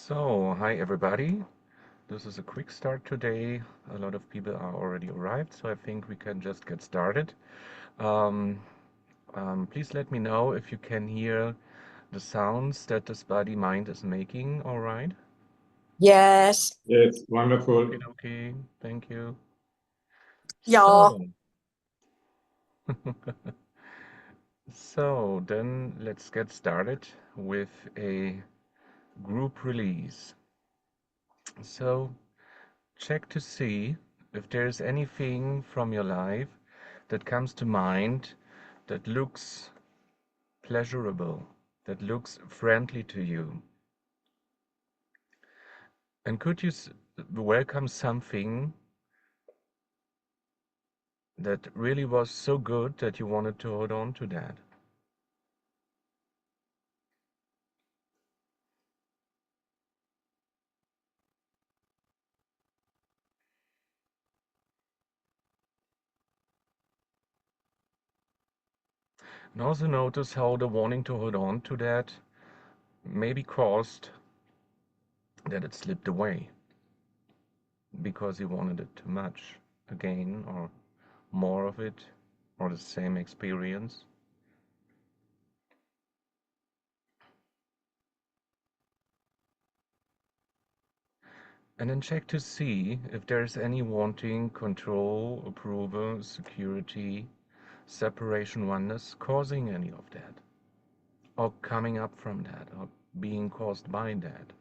So, hi everybody. This is a quick start today. A lot of people are already arrived, so I think we can just get started. Um, please let me know if you can hear the sounds that this body mind is making, all right? Yes. Yes, Okay, wonderful. okay, thank you. Ja. So, so then let's get started with a group release. So, check to see if there's anything from your life that comes to mind that looks pleasurable, that looks friendly to you. And could you welcome something that really was so good that you wanted to hold on to that? And also notice how the wanting to hold on to that maybe caused that it slipped away because you wanted it too much again, or more of it, or the same experience. And then check to see if there's any wanting, control, approval, security, separation, oneness causing any of that, or coming up from that, or being caused by that.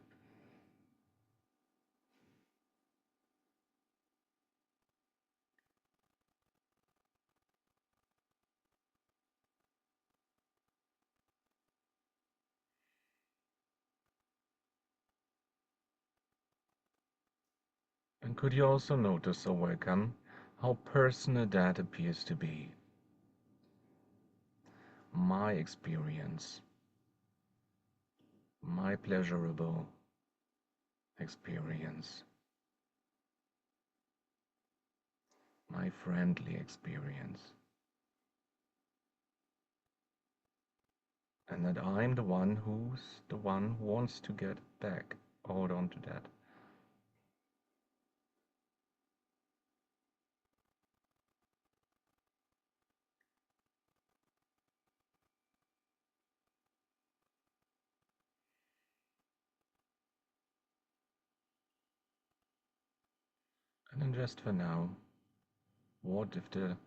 And could you also notice or welcome how personal that appears to be? My experience, my pleasurable experience, my friendly experience. And that I'm the one who wants to get back, hold on to that. And then just for now, what if the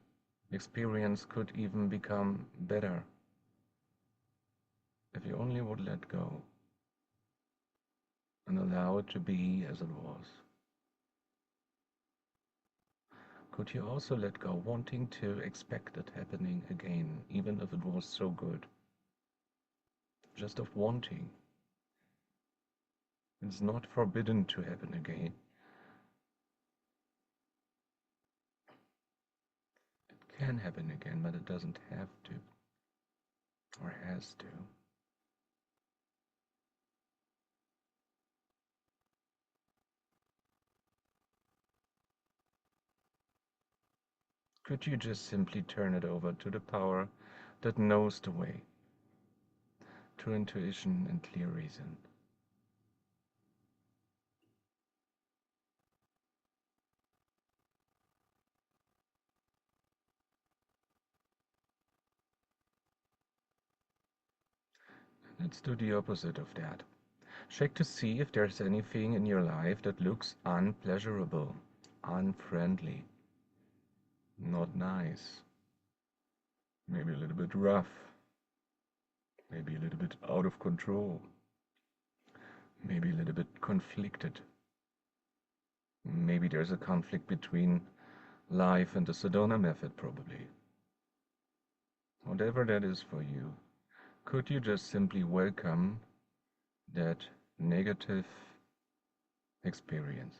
experience could even become better if you only would let go and allow it to be as it was? Could you also let go wanting to expect it happening again, even if it was so good? Just of wanting. It's not forbidden to happen again. It can happen again, but it doesn't have to, or has to. Could you just simply turn it over to the power that knows the way, to intuition and clear reason? Let's do the opposite of that. Check to see if there's anything in your life that looks unpleasurable, unfriendly, not nice, maybe a little bit rough, maybe a little bit out of control, maybe a little bit conflicted. Maybe there's a conflict between life and the Sedona method, probably. Whatever that is for you, could you just simply welcome that negative experience,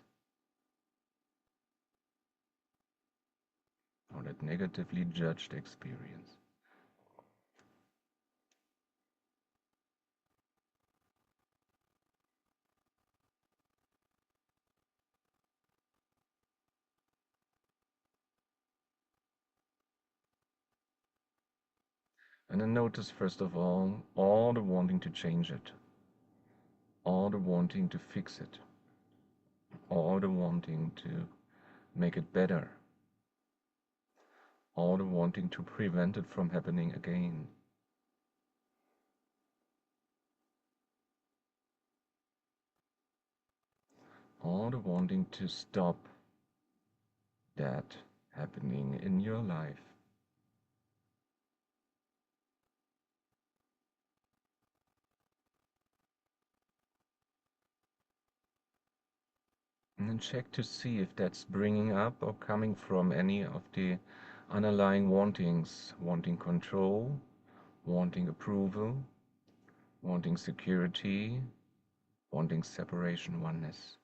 or that negatively judged experience? And then notice, first of all the wanting to change it. all the wanting to fix it, all the wanting to make it better, all the wanting to prevent it from happening again. All the wanting to stop that happening in your life. And then check to see if that's bringing up or coming from any of the underlying wantings, wanting control, wanting approval, wanting security, wanting separation, oneness.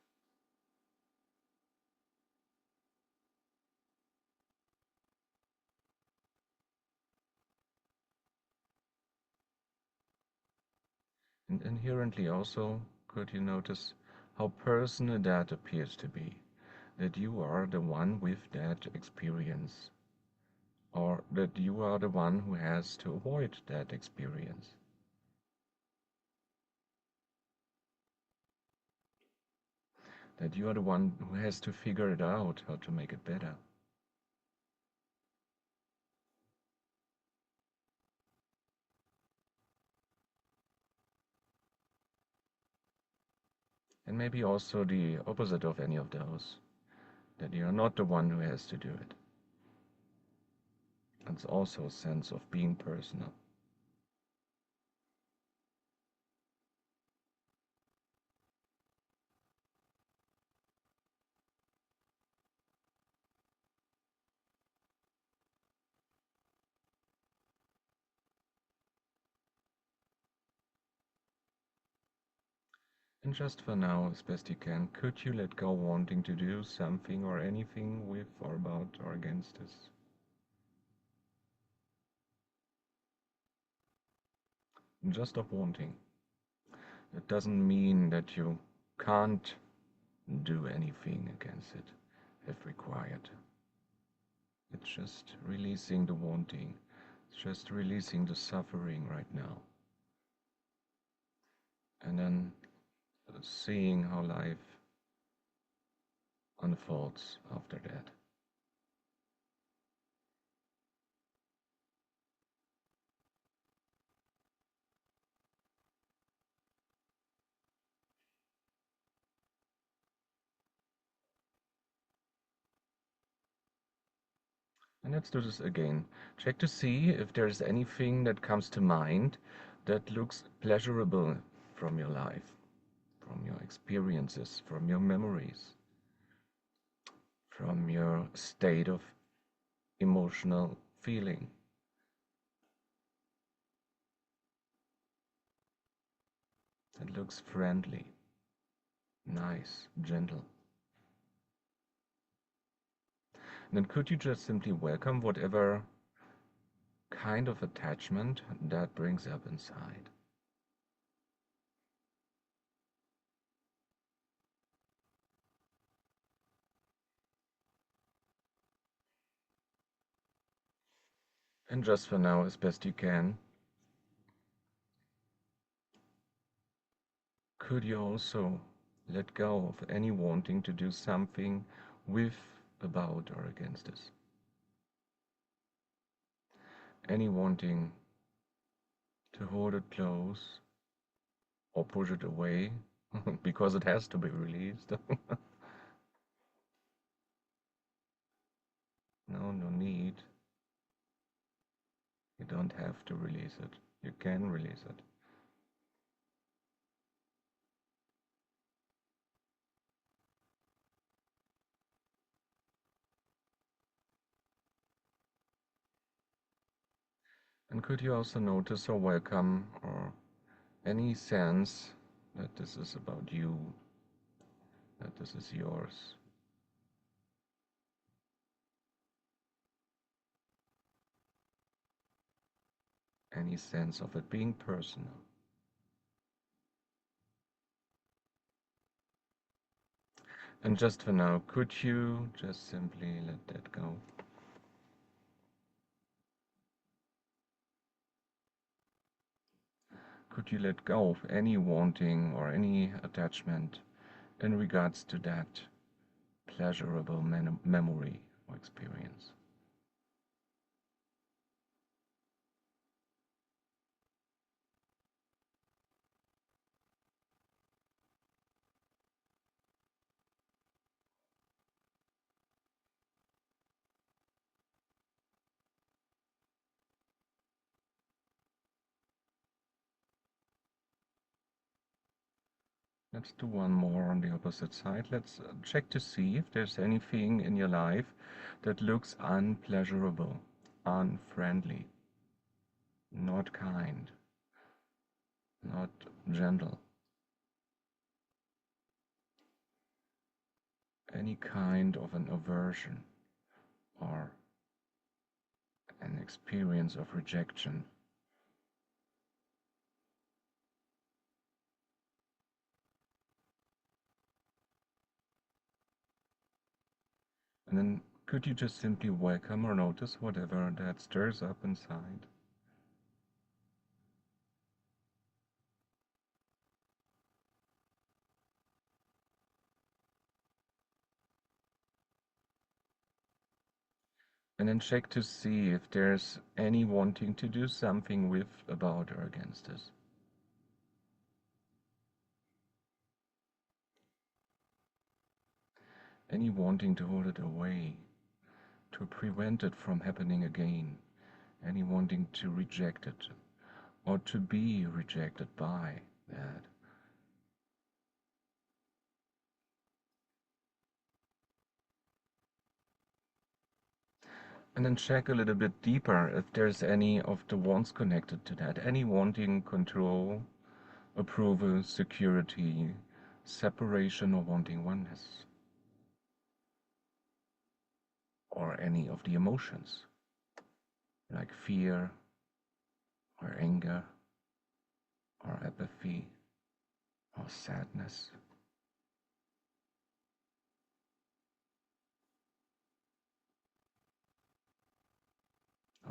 And inherently also, could you notice how personal that appears to be? That you are the one with that experience, or that you are the one who has to avoid that experience. That you are the one who has to figure it out, how to make it better. And maybe also the opposite of any of those, that you are not the one who has to do it. It's also a sense of being personal. And just for now, as best you can, could you let go wanting to do something or anything with or about or against this? And just stop wanting. It doesn't mean that you can't do anything against it if required. It's just releasing the wanting. It's just releasing the suffering right now. And then seeing how life unfolds after that. And let's do this again. Check to see if there's anything that comes to mind that looks pleasurable from your life, from your experiences, from your memories, from your state of emotional feeling. That looks friendly, nice, gentle. And then could you just simply welcome whatever kind of attachment that brings up inside? And just for now, as best you can, could you also let go of any wanting to do something with, about, or against this? Any wanting to hold it close or push it away because it has to be released. No, no need. You don't have to release it. You can release it. And could you also notice or welcome or any sense that this is about you, that this is yours? Any sense of it being personal? And just for now, could you just simply let that go? could you let go of any wanting or any attachment in regards to that pleasurable memory or experience? Let's do one more on the opposite side. Let's check to see if there's anything in your life that looks unpleasurable, unfriendly, not kind, not gentle. Any kind of an aversion or an experience of rejection. And then could you just simply welcome or notice whatever that stirs up inside? And then check to see if there's any wanting to do something with, about, or against this. Any wanting to hold it away, to prevent it from happening again. Any wanting to reject it, or to be rejected by that. And then check a little bit deeper if there's any of the wants connected to that. Any wanting control, approval, security, separation, or wanting oneness. Or any of the emotions, like fear, or anger, or apathy, or sadness.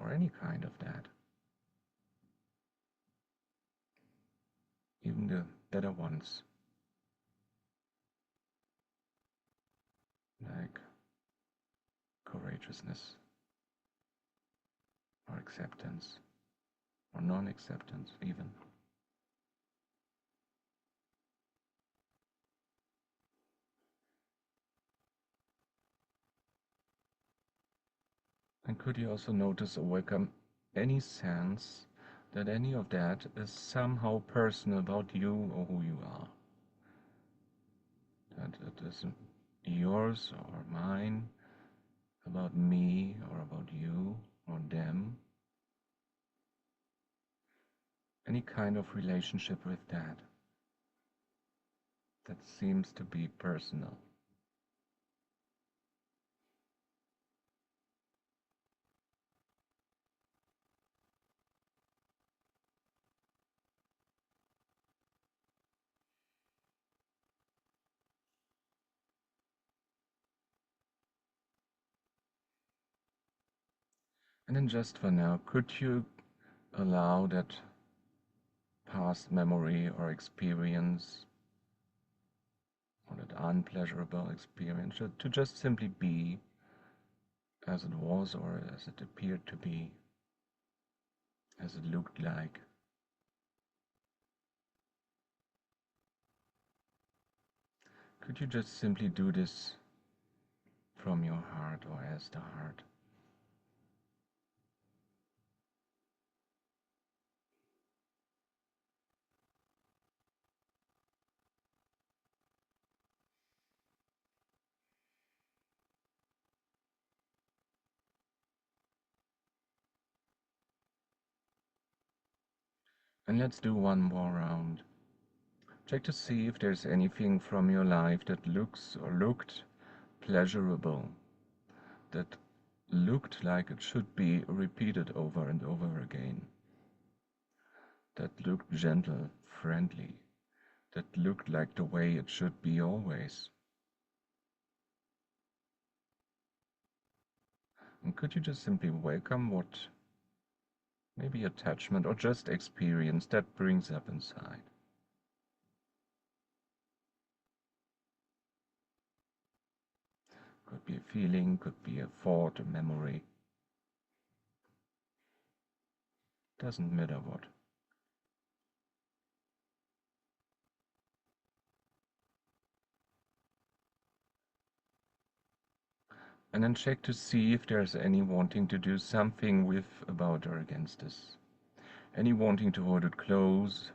Or any kind of that. Even the better ones, like courageousness, or acceptance, or non-acceptance even. And could you also notice or welcome any sense that any of that is somehow personal about you or who you are? That it isn't yours or mine, about me or about you or them. Any kind of relationship with that seems to be personal. And then just for now, could you allow that past memory or experience or that unpleasurable experience to just simply be as it was or as it appeared to be, as it looked like? Could you just simply do this from your heart or as the heart? And let's do one more round. Check to see if there's anything from your life that looks or looked pleasurable, that looked like it should be repeated over and over again, that looked gentle, friendly, that looked like the way it should be always. And could you just simply welcome what maybe attachment or just experience that brings up inside. Could be a feeling, could be a thought, a memory. Doesn't matter what. And then check to see if there's any wanting to do something with, about, or against this. Any wanting to hold it close,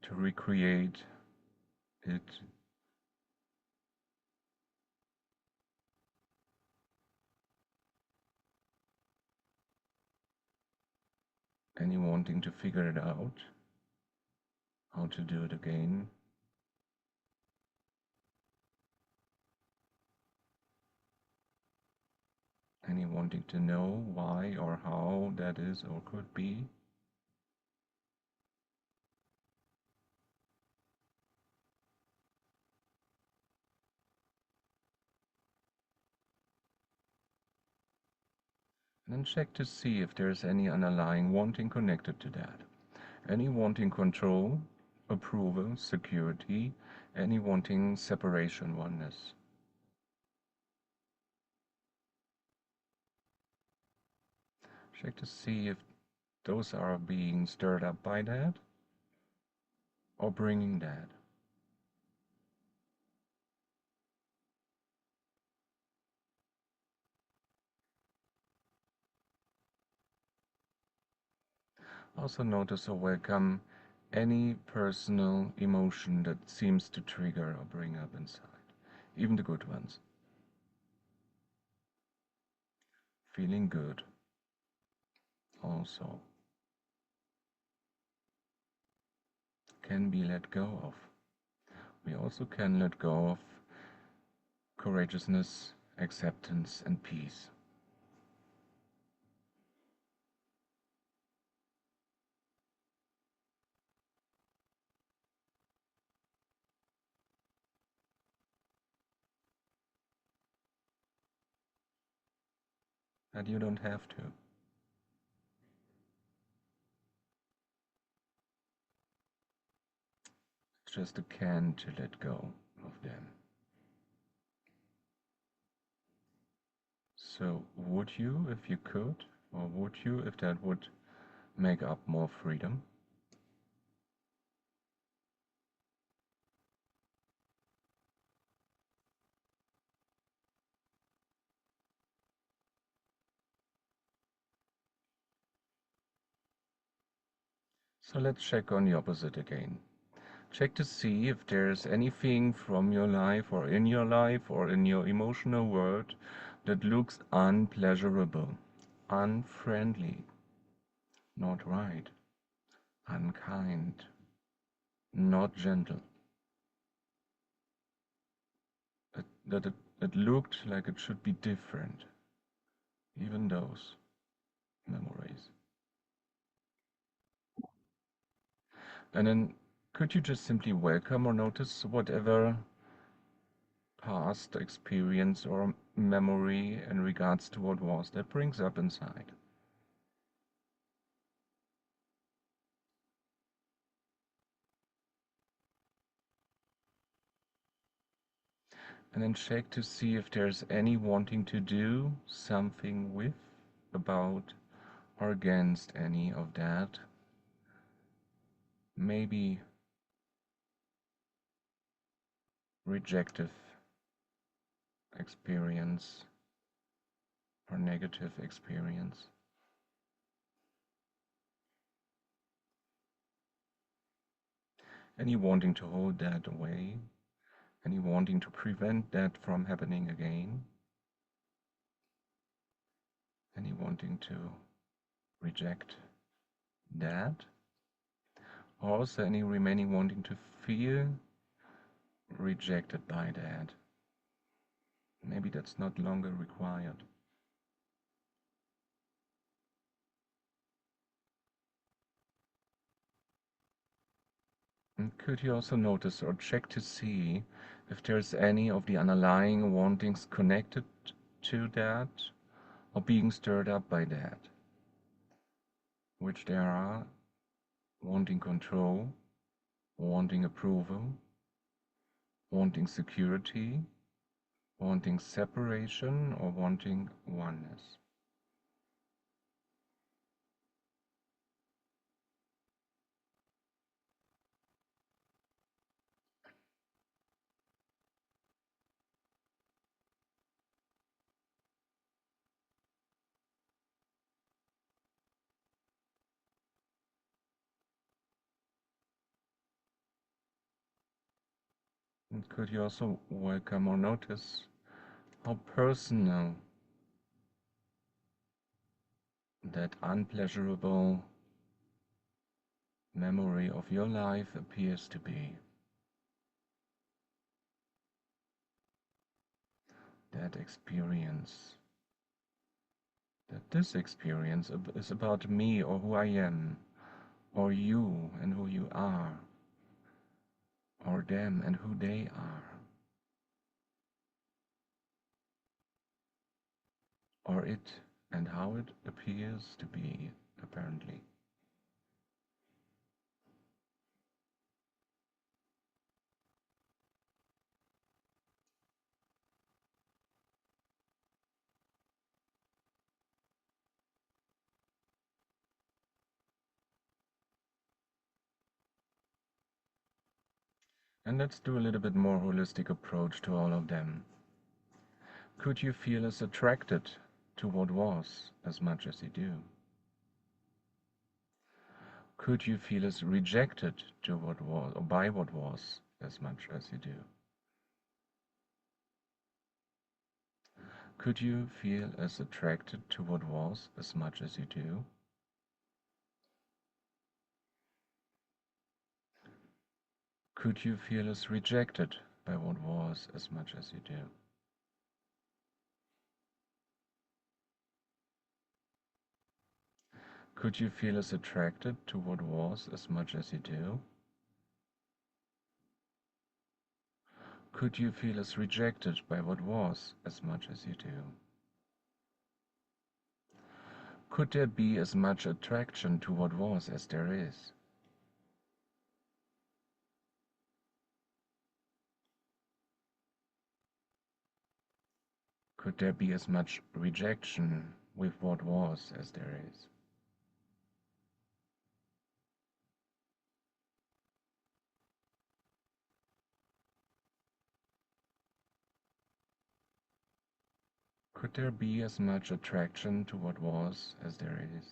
to recreate it. Any wanting to figure it out, how to do it again. Any wanting to know why or how that is or could be. And then check to see if there's any underlying wanting connected to that. Any wanting control, approval, security, any wanting separation, oneness. Check to see if those are being stirred up by that or bringing that. Also notice or welcome any personal emotion that seems to trigger or bring up inside, even the good ones. Feeling good also can be let go of. We also can let go of courageousness, acceptance, and peace. And you don't have to. It's just a can to let go of them. So would you if you could, or would you if that would make up more freedom? So let's check on the opposite again. Check to see if there's anything from your life or in your emotional world that looks unpleasurable, unfriendly, not right, unkind, not gentle. It looked like it should be different, even those memories. And then could you just simply welcome or notice whatever past experience or memory in regards to what was that brings up inside? And then check to see if there's any wanting to do something with, about, or against any of that. Maybe rejective experience or negative experience. Any wanting to hold that away, any wanting to prevent that from happening again, any wanting to reject that, also any remaining wanting to feel rejected by that. Maybe that's not longer required. And could you also notice or check to see if there's any of the underlying wantings connected to that or being stirred up by that? which there are wanting control, wanting approval, wanting security, wanting separation, or wanting oneness. And could you also welcome or notice how personal that unpleasurable memory of your life appears to be? That experience, that this experience is about me or who I am, or you and who you are, or them and who they are, or it and how it appears to be, apparently. And let's do a little bit more holistic approach to all of them. Could you feel as attracted to what was as much as you do? Could you feel as rejected to what was or by what was as much as you do? Could you feel as attracted to what was as much as you do? Could you feel as rejected by what was as much as you do? Could you feel as attracted to what was as much as you do? Could you feel as rejected by what was as much as you do? Could there be as much attraction to what was as there is? Could there be as much rejection with what was as there is? Could there be as much attraction to what was as there is?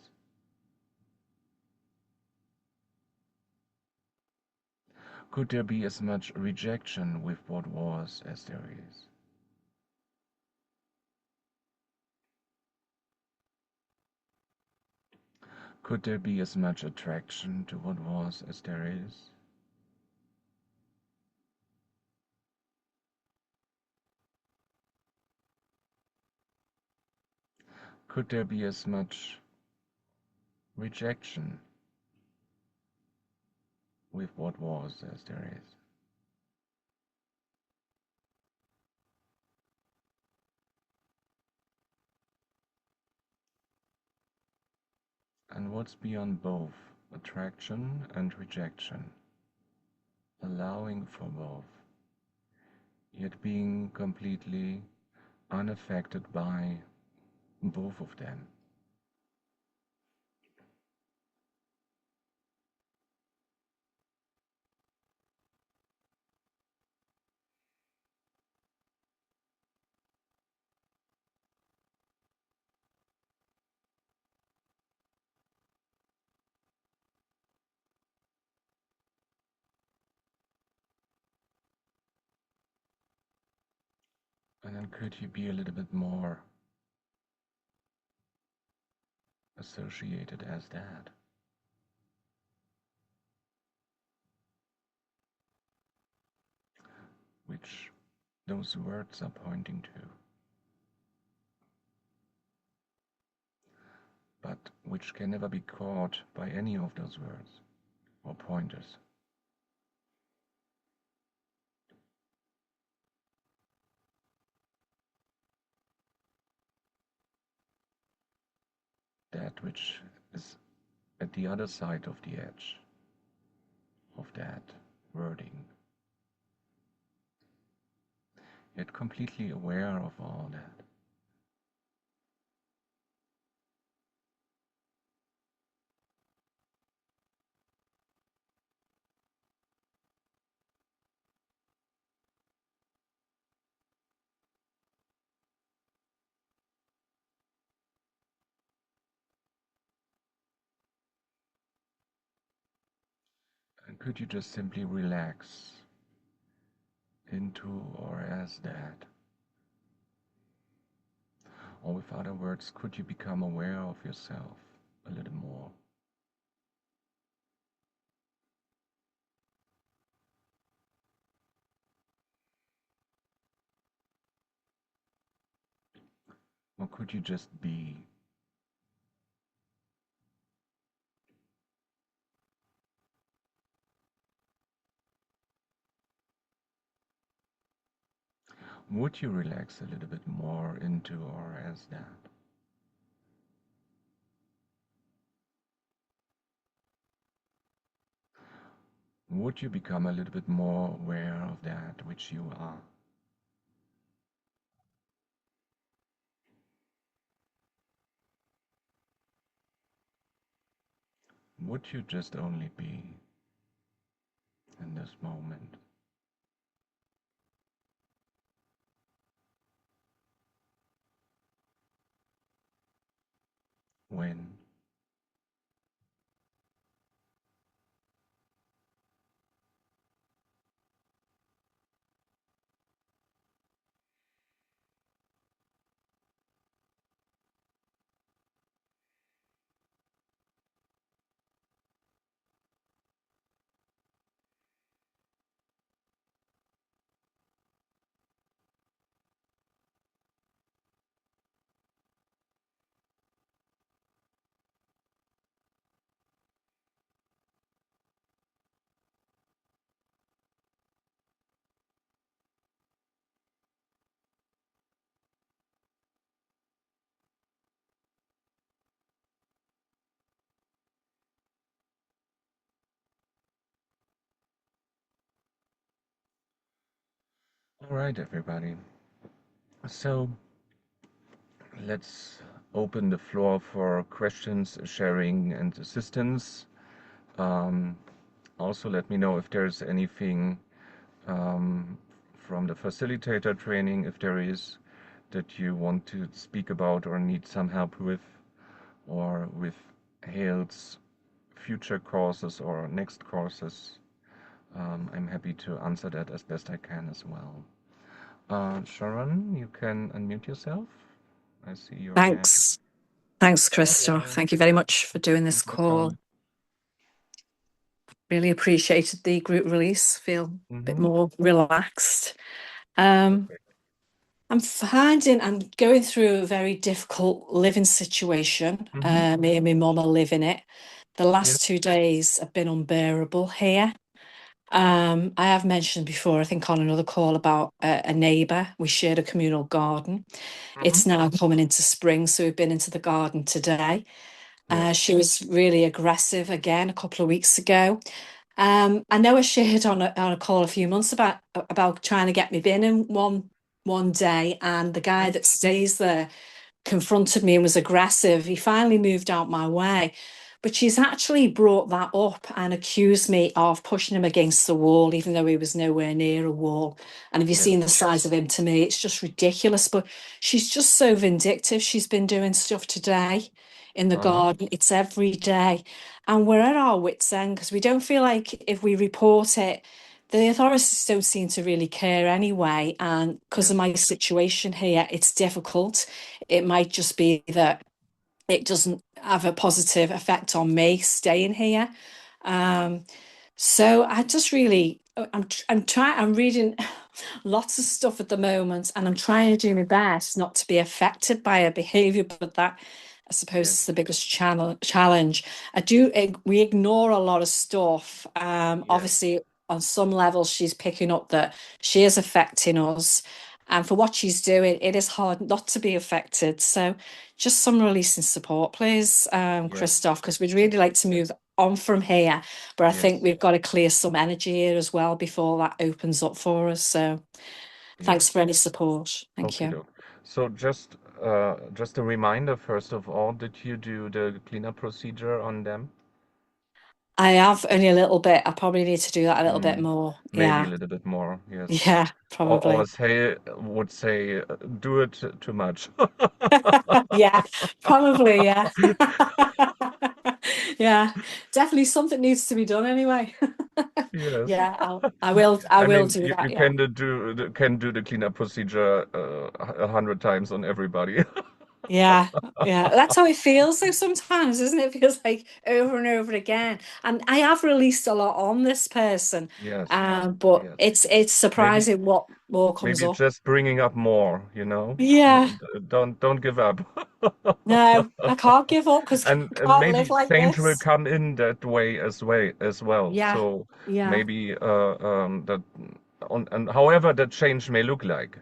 Could there be as much rejection with what was as there is? Could there be as much attraction to what was as there is? Could there be as much rejection with what was as there is? And what's beyond both attraction and rejection? Allowing for both, yet being completely unaffected by both of them. And then could you be a little bit more associated as that? Which those words are pointing to, but which can never be caught by any of those words or pointers. That which is at the other side of the edge of that wording, yet completely aware of all that. And could you just simply relax into or as that? Or with other words, could you become aware of yourself a little more? Or could you just be? Would you relax a little bit more into or as that? Would you become a little bit more aware of that which you are? Would you just only be in this moment? When? All right, everybody. So let's open the floor for questions, sharing, and assistance. Um, Also, let me know if there's anything from the facilitator training, if there is, that you want to speak about or need some help with, or with Hale's future courses or next courses. I'm happy to answer that as best I can as well. Sharon, you can unmute yourself. I see your hand. Thanks. Thanks, Christoph. Thank you very much for doing this call. Really appreciated the group release. Feel a bit more relaxed. I'm finding I'm going through a very difficult living situation. Me and my mum are living it. The last 2 days have been unbearable here. I have mentioned before, I think on another call, about a neighbour. We shared a communal garden. It's now coming into spring, so we've been into the garden today. She was really aggressive again a couple of weeks ago. I know I shared on a call a few months about trying to get me bin in one day, and the guy that stays there confronted me and was aggressive. He finally moved out my way. But she's actually brought that up and accused me of pushing him against the wall, even though he was nowhere near a wall. And have you seen the size of him to me? It's just ridiculous. But she's just so vindictive. She's been doing stuff today in the garden. It's every day. And we're at our wits' end because we don't feel like if we report it, the authorities don't seem to really care anyway. And because of my situation here, it's difficult. It might just be that it doesn't have a positive effect on me staying here. So I just really, I'm reading lots of stuff at the moment, and I'm trying to do my best not to be affected by her behaviour, but that, I suppose, is the biggest challenge. We ignore a lot of stuff. Obviously, on some level, she's picking up that she is affecting us. And for what she's doing, it is hard not to be affected. So just some releasing support, please, Yes, Christoph, because we'd really like to move on from here. But I think yes, we've got to clear some energy here as well before that opens up for us. So thanks yes. for any support. Thank Okay, you. doke. So just a reminder, first of all, did you do the cleanup procedure on them? I have only a little bit. I probably need to do that a little bit Mm, more. maybe a Yeah. little bit more, yes. Yeah, Or probably. would say, do it too much. Yeah, probably, yeah. Yeah, definitely something needs to be done anyway. Yes. Yeah, I I will mean, do you that, yeah. can do the cleanup procedure 100 times on everybody. Yeah, yeah. That's how it feels though sometimes, isn't it? It feels like over and over again. And I have released a lot on this person, Yes, but yes. it's Maybe surprising what more comes maybe up. just bringing up more, you know? Yeah, Don't give up. no, I can't give up because I And can't live maybe like change will this. come in that way as well. Yeah, So yeah, maybe that and however that change may look like,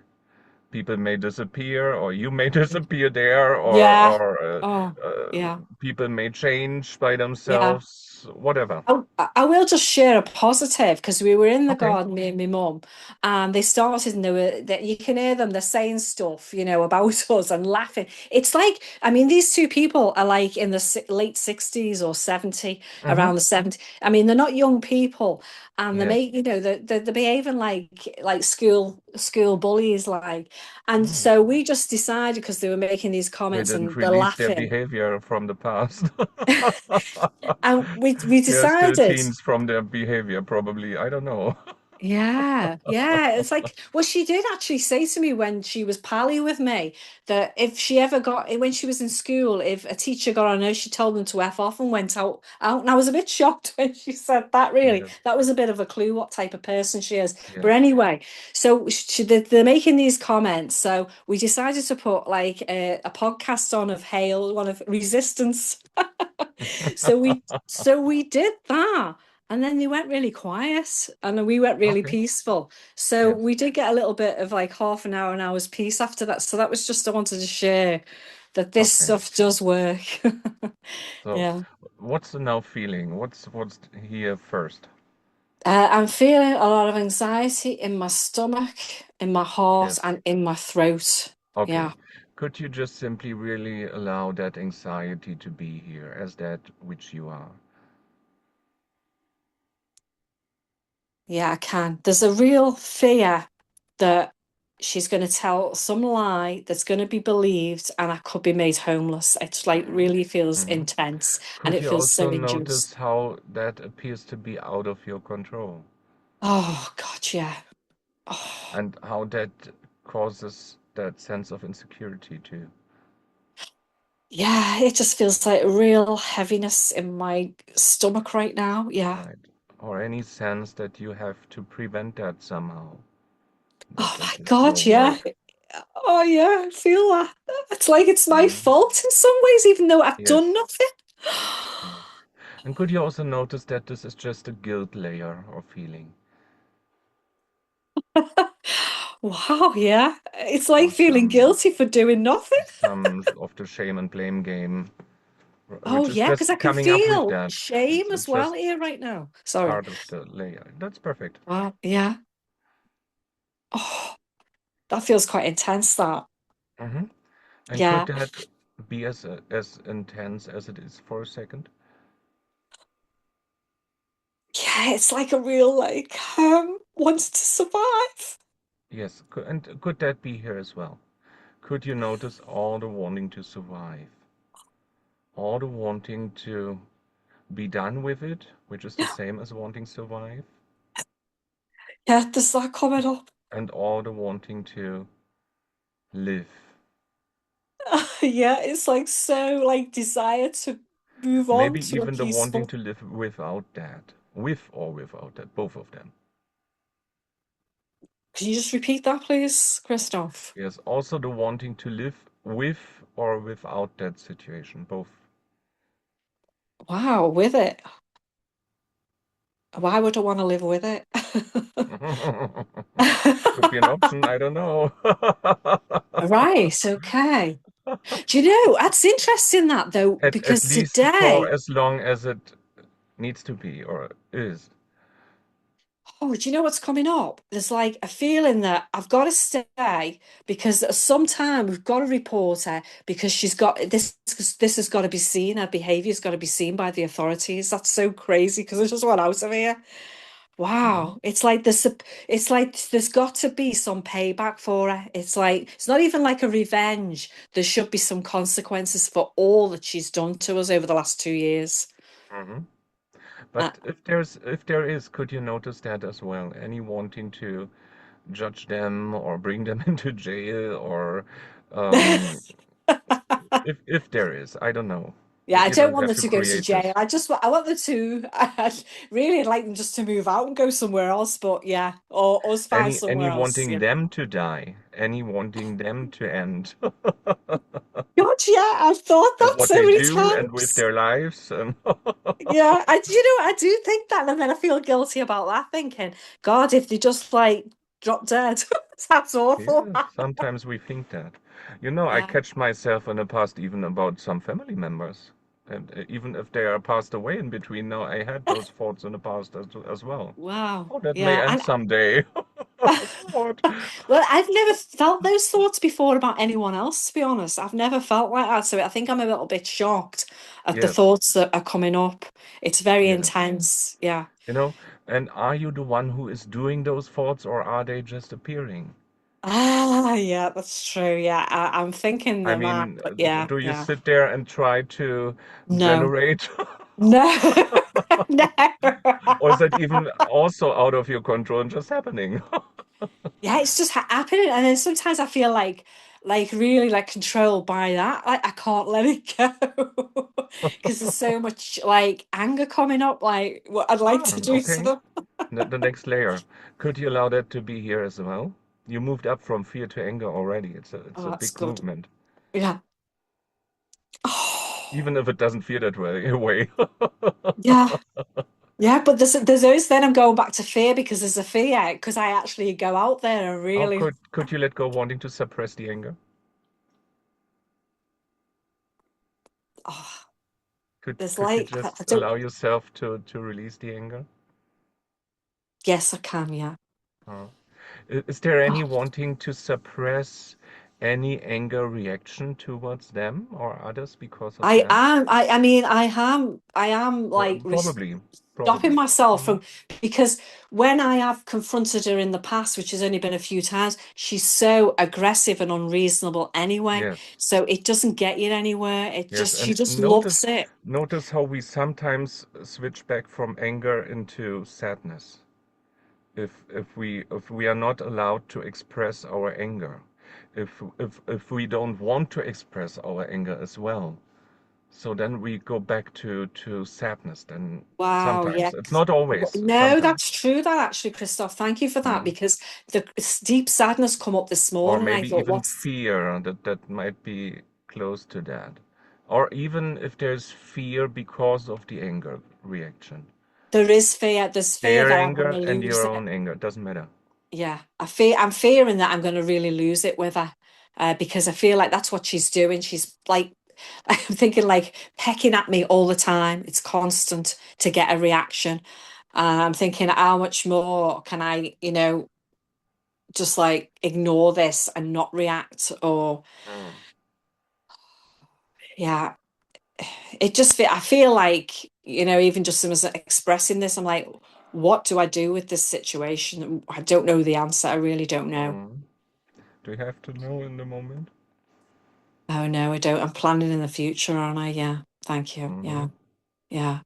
people may disappear, or you may disappear there, yeah. or Oh, yeah, people may change by yeah. themselves, whatever. I will just share a positive because we were in the Okay. garden, me and my mum, and they started and they were that you can hear them, they're saying stuff, about us and laughing. It's like, I mean, these two people are like in the late 60s or 70, Mm-hmm. around the 70. I mean, they're not young people and they Yes. make, they're behaving like school bullies, like. And Mm. so we just decided because they were making these They comments didn't and they're release their laughing. behavior from the past. And we They are still decided. teens from their behavior, probably. I don't know. Yeah, yeah. It's like, well, she did actually say to me when she was pally with me that if she ever got, when she was in school, if a teacher got on her, she told them to F off and went out. And I was a bit shocked when she said that, really. Yes. That was a bit of a clue what type of person she is. But Yes. anyway, so they're making these comments. So we decided to put like a podcast on of Hail, one of Resistance. So we did that. And then they went really quiet and then we went really Okay. peaceful. So Yes. we did get a little bit of like half an hour's peace after that. So that was just, I wanted to share that this Okay. stuff does work. So, Yeah. what's the now feeling? What's here first? I'm feeling a lot of anxiety in my stomach, in my heart, Yes. and in my throat. Okay. Yeah. Could you just simply really allow that anxiety to be here as that which you are? Yeah, I can. There's a real fear that she's going to tell some lie that's going to be believed and I could be made homeless. It's like really feels Hmm. intense and Could it you feels so also dangerous. notice how that appears to be out of your control, Oh God, yeah. Oh, and how that causes that sense of insecurity too? yeah, it just feels like a real heaviness in my stomach right now. Yeah. Right. Or any sense that you have to prevent that somehow, Oh that my this God, won't yeah. work. Oh yeah, I feel that. It's like it's my Hmm. fault in some ways, even though I've done Yes, nothing. yes. And could you also notice that this is just a guilt layer or feeling? Wow, yeah. It's like Or feeling guilty for doing nothing. some of the shame and blame game, Oh which is yeah, because I just can coming up with feel that. shame It's as well just here right now. Sorry. part of the layer. That's perfect. Wow, yeah. Oh, that feels quite intense, that. Hmm. And could Yeah. that be as intense as it is for a second? Yeah, it's like a real wanting to survive. Yes. And could that be here as well? Could you notice all the wanting to survive, all the wanting to be done with it, which is the same as wanting survive, Yeah, there's that coming up. and all the wanting to live? Yeah, it's like so like desire to move on Maybe to a even the wanting peaceful. to live without that, with or without that, both of them. Can you just repeat that, please, Christoph? Yes, also the wanting to live with or without that situation, both. Wow, with it. Why would I want to live with it? Could be an option, I don't know. Right, okay. Do you know, that's interesting that though, At because least for today, as long as it needs to be or is. oh, do you know what's coming up? There's like a feeling that I've got to stay because at some time we've got to report her because she's got this has got to be seen, her behaviour's got to be seen by the authorities. That's so crazy because I just want out of here. Mhm, Wow, it's like there's got to be some payback for her. It's like it's not even like a revenge. There should be some consequences for all that she's done to us over the last 2 years. mhm. Uh, But if there is, could you notice that as well? Any wanting to judge them or bring them into jail or um, if there is, I don't know. Yeah, I You don't don't want have them to to go to create jail. this. I want them to. I'd really like them just to move out and go somewhere else. But yeah, or us find Any somewhere else. wanting Yeah. them to die, any wanting them to end, God, yeah, I've thought and that what so they many do and with times. their lives. And Yeah, you know, I do think that, and then I feel guilty about that, thinking, God, if they just like drop dead, that's awful. yeah, sometimes we think that. You know, I Yeah. catch myself in the past even about some family members. And even if they are passed away in between, now I had those thoughts in the past as well. Wow. Oh, that may Yeah. end And someday. God. well, I've never felt those thoughts before about anyone else, to be honest. I've never felt like that. So I think I'm a little bit shocked at the Yes, thoughts that are coming up. It's very yes. intense. Yeah. You know, and are you the one who is doing those thoughts or are they just appearing? Ah, yeah, that's true. Yeah. I'm thinking I them out, mean, but yeah, do you yeah. sit there and try to No. generate, No. No. or is that even also out of your control and just happening? Yeah, it's just happening, and then sometimes I feel like really like controlled by that. Like I can't let it go because there's so much like anger coming up. Like what I'd like Ah, to do to okay. them. The next layer. Could you allow that to be here as well? You moved up from fear to anger already. It's Oh, a that's big good. movement, Yeah. Oh, even if it doesn't feel that way. yeah. Yeah, but there's always then I'm going back to fear because there's a fear because I actually go out there and How really could you let go wanting to suppress the anger? oh, there's Could you like I just don't allow yourself to release the anger? yes I can, yeah. Uh, is there any Oh. wanting to suppress any anger reaction towards them or others because of that? I mean, I am like Probably, stopping probably. myself Hmm. from because when I have confronted her in the past, which has only been a few times, she's so aggressive and unreasonable anyway. Yes, So it doesn't get you anywhere. yes. She And just loves it. notice how we sometimes switch back from anger into sadness. If we are not allowed to express our anger, if we don't want to express our anger as well, so then we go back to sadness. Then Wow, yeah. sometimes it's not always. No, Sometimes, that's true. That actually, Christoph, thank you for that mm. because the deep sadness come up this Or morning. I maybe thought, even what's fear that might be close to that, or even if there's fear because of the anger reaction, there is fear. There's fear their that I'm going anger to and lose your it. own anger. It doesn't matter. Yeah, I'm fearing that I'm going to really lose it with her, because I feel like that's what she's doing. She's like, I'm thinking like pecking at me all the time. It's constant to get a reaction. I'm thinking, how much more can I, just like ignore this and not react? Or Mm. yeah, I feel like, even just as expressing this, I'm like, what do I do with this situation? I don't know the answer. I really don't know. Mm. Do you have to know in the moment? Oh no, I don't. I'm planning in the future, aren't I? Yeah. Thank you. Hmm. Yeah. Yeah.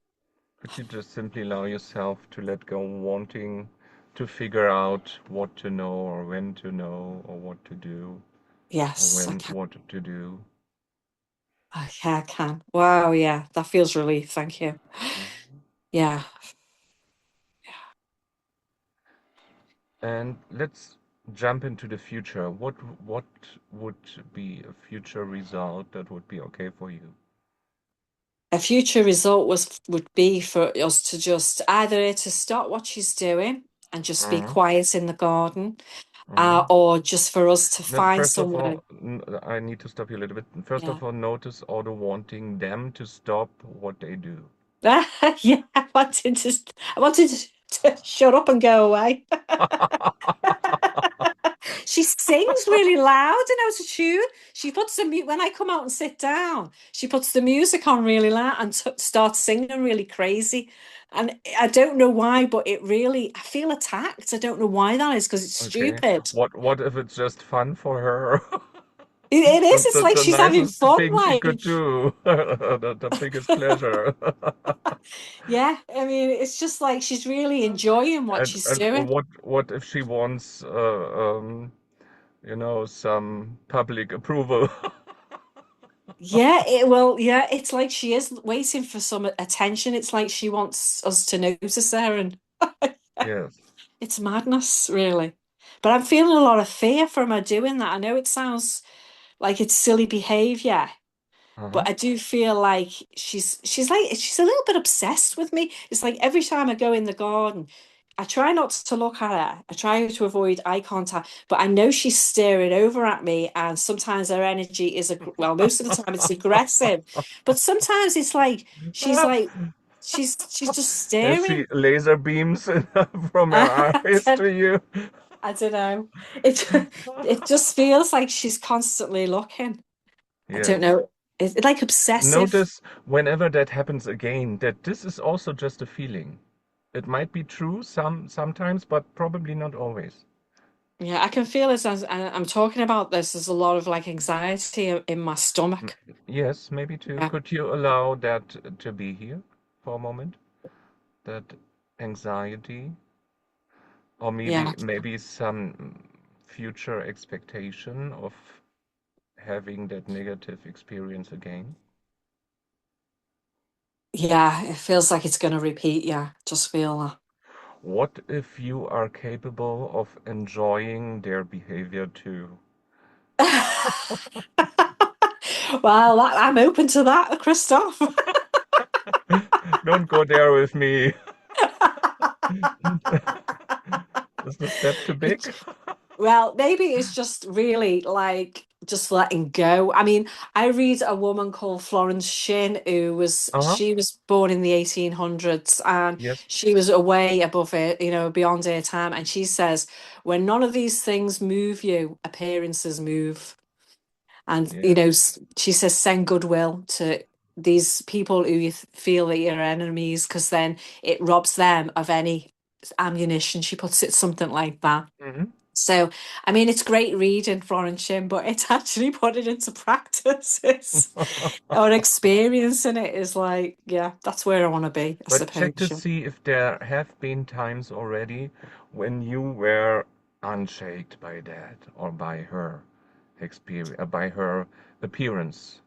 Could you just simply allow yourself to let go, wanting to figure out what to know or when to know or what to do or Yes, I when can. what to do? Okay, I can. Wow, yeah. That feels relief. Thank you. Mhm. Yeah. And let's jump into the future. What would be a future result that would be okay for you? a future result would be for us to just either to stop what she's doing and just be Uh-huh. quiet in the garden, Uh-huh. or just for us to Now, find first of somewhere. all, I need to stop you a little bit. First Yeah. of all, notice Auto wanting them to stop what they do. Yeah, I wanted to shut up and go away. She sings really loud and out of tune. She puts when I come out and sit down, she puts the music on really loud and starts singing really crazy. And I don't know why, but I feel attacked. I don't know why that is, because it's Okay. stupid. What if it's just fun for her? It is. It's like The she's having nicest fun. thing she Like, could do. The biggest pleasure. yeah. I mean, it's just like she's really enjoying what she's And doing. what if she wants some public approval? Yeah, yeah, it's like she is waiting for some attention. It's like she wants us to notice her, and Yes. it's madness, really. But I'm feeling a lot of fear from her doing that. I know it sounds like it's silly behavior, Uh-huh. but I do feel like she's a little bit obsessed with me. It's like every time I go in the garden, I try not to look at her. I try to avoid eye contact, but I know she's staring over at me, and sometimes her energy is well, most of the time it's aggressive, but sometimes it's like she's just Has she staring. laser beams from her I eyes don't, to you? I don't know. It it just feels like she's constantly looking. I don't Yes. know. It's like obsessive. Notice whenever that happens again that this is also just a feeling. It might be true sometimes, but probably not always. Yeah, I can feel as I'm talking about this, there's a lot of like anxiety in my Mm, stomach. yes, maybe too. Yeah. Could you allow that to be here for a moment? That anxiety, or Yeah. maybe some future expectation of having that negative experience again? Yeah, it feels like it's going to repeat. Yeah, just feel What if you are capable of enjoying their behavior too? that. Well, I'm open to that, Christoph. Don't go there with me. Is the step too big? Well, maybe it's just really like just letting go. I mean, I read a woman called Florence Shin Uh-huh. she was born in the 1800s, and Yes. she was away above it, beyond her time. And she says, when none of these things move you, appearances move. And, Yes. she says, send goodwill to these people who you feel that you're enemies, because then it robs them of any ammunition. She puts it something like that. Hmm. So, I mean, it's great reading Florence Shim, but it's actually put it into practice. Or experiencing it is like, yeah, that's where I want to be, I But check to suppose. see if there have been times already when you were unshaked by that or by her experience, by her appearance.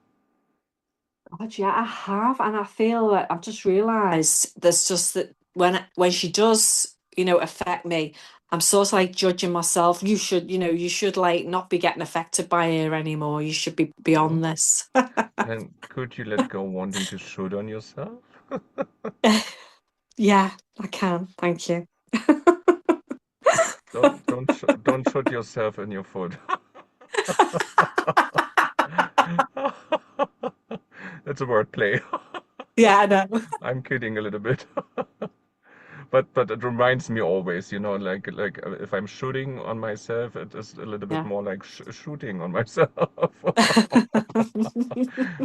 God, yeah, I have, and I feel that I've just realised there's just that when she does, affect me, I'm sort of like judging myself. You should like not be getting affected by her anymore. You should be Mhm. beyond this. And could you let go wanting to shoot on yourself? Yeah, I can. Thank you. Don't shoot yourself in your foot. It's a wordplay. Yeah, I know. I'm kidding a little bit. But it reminds me always, like if I'm shooting on myself, it is a little bit Yeah. more like shooting on myself.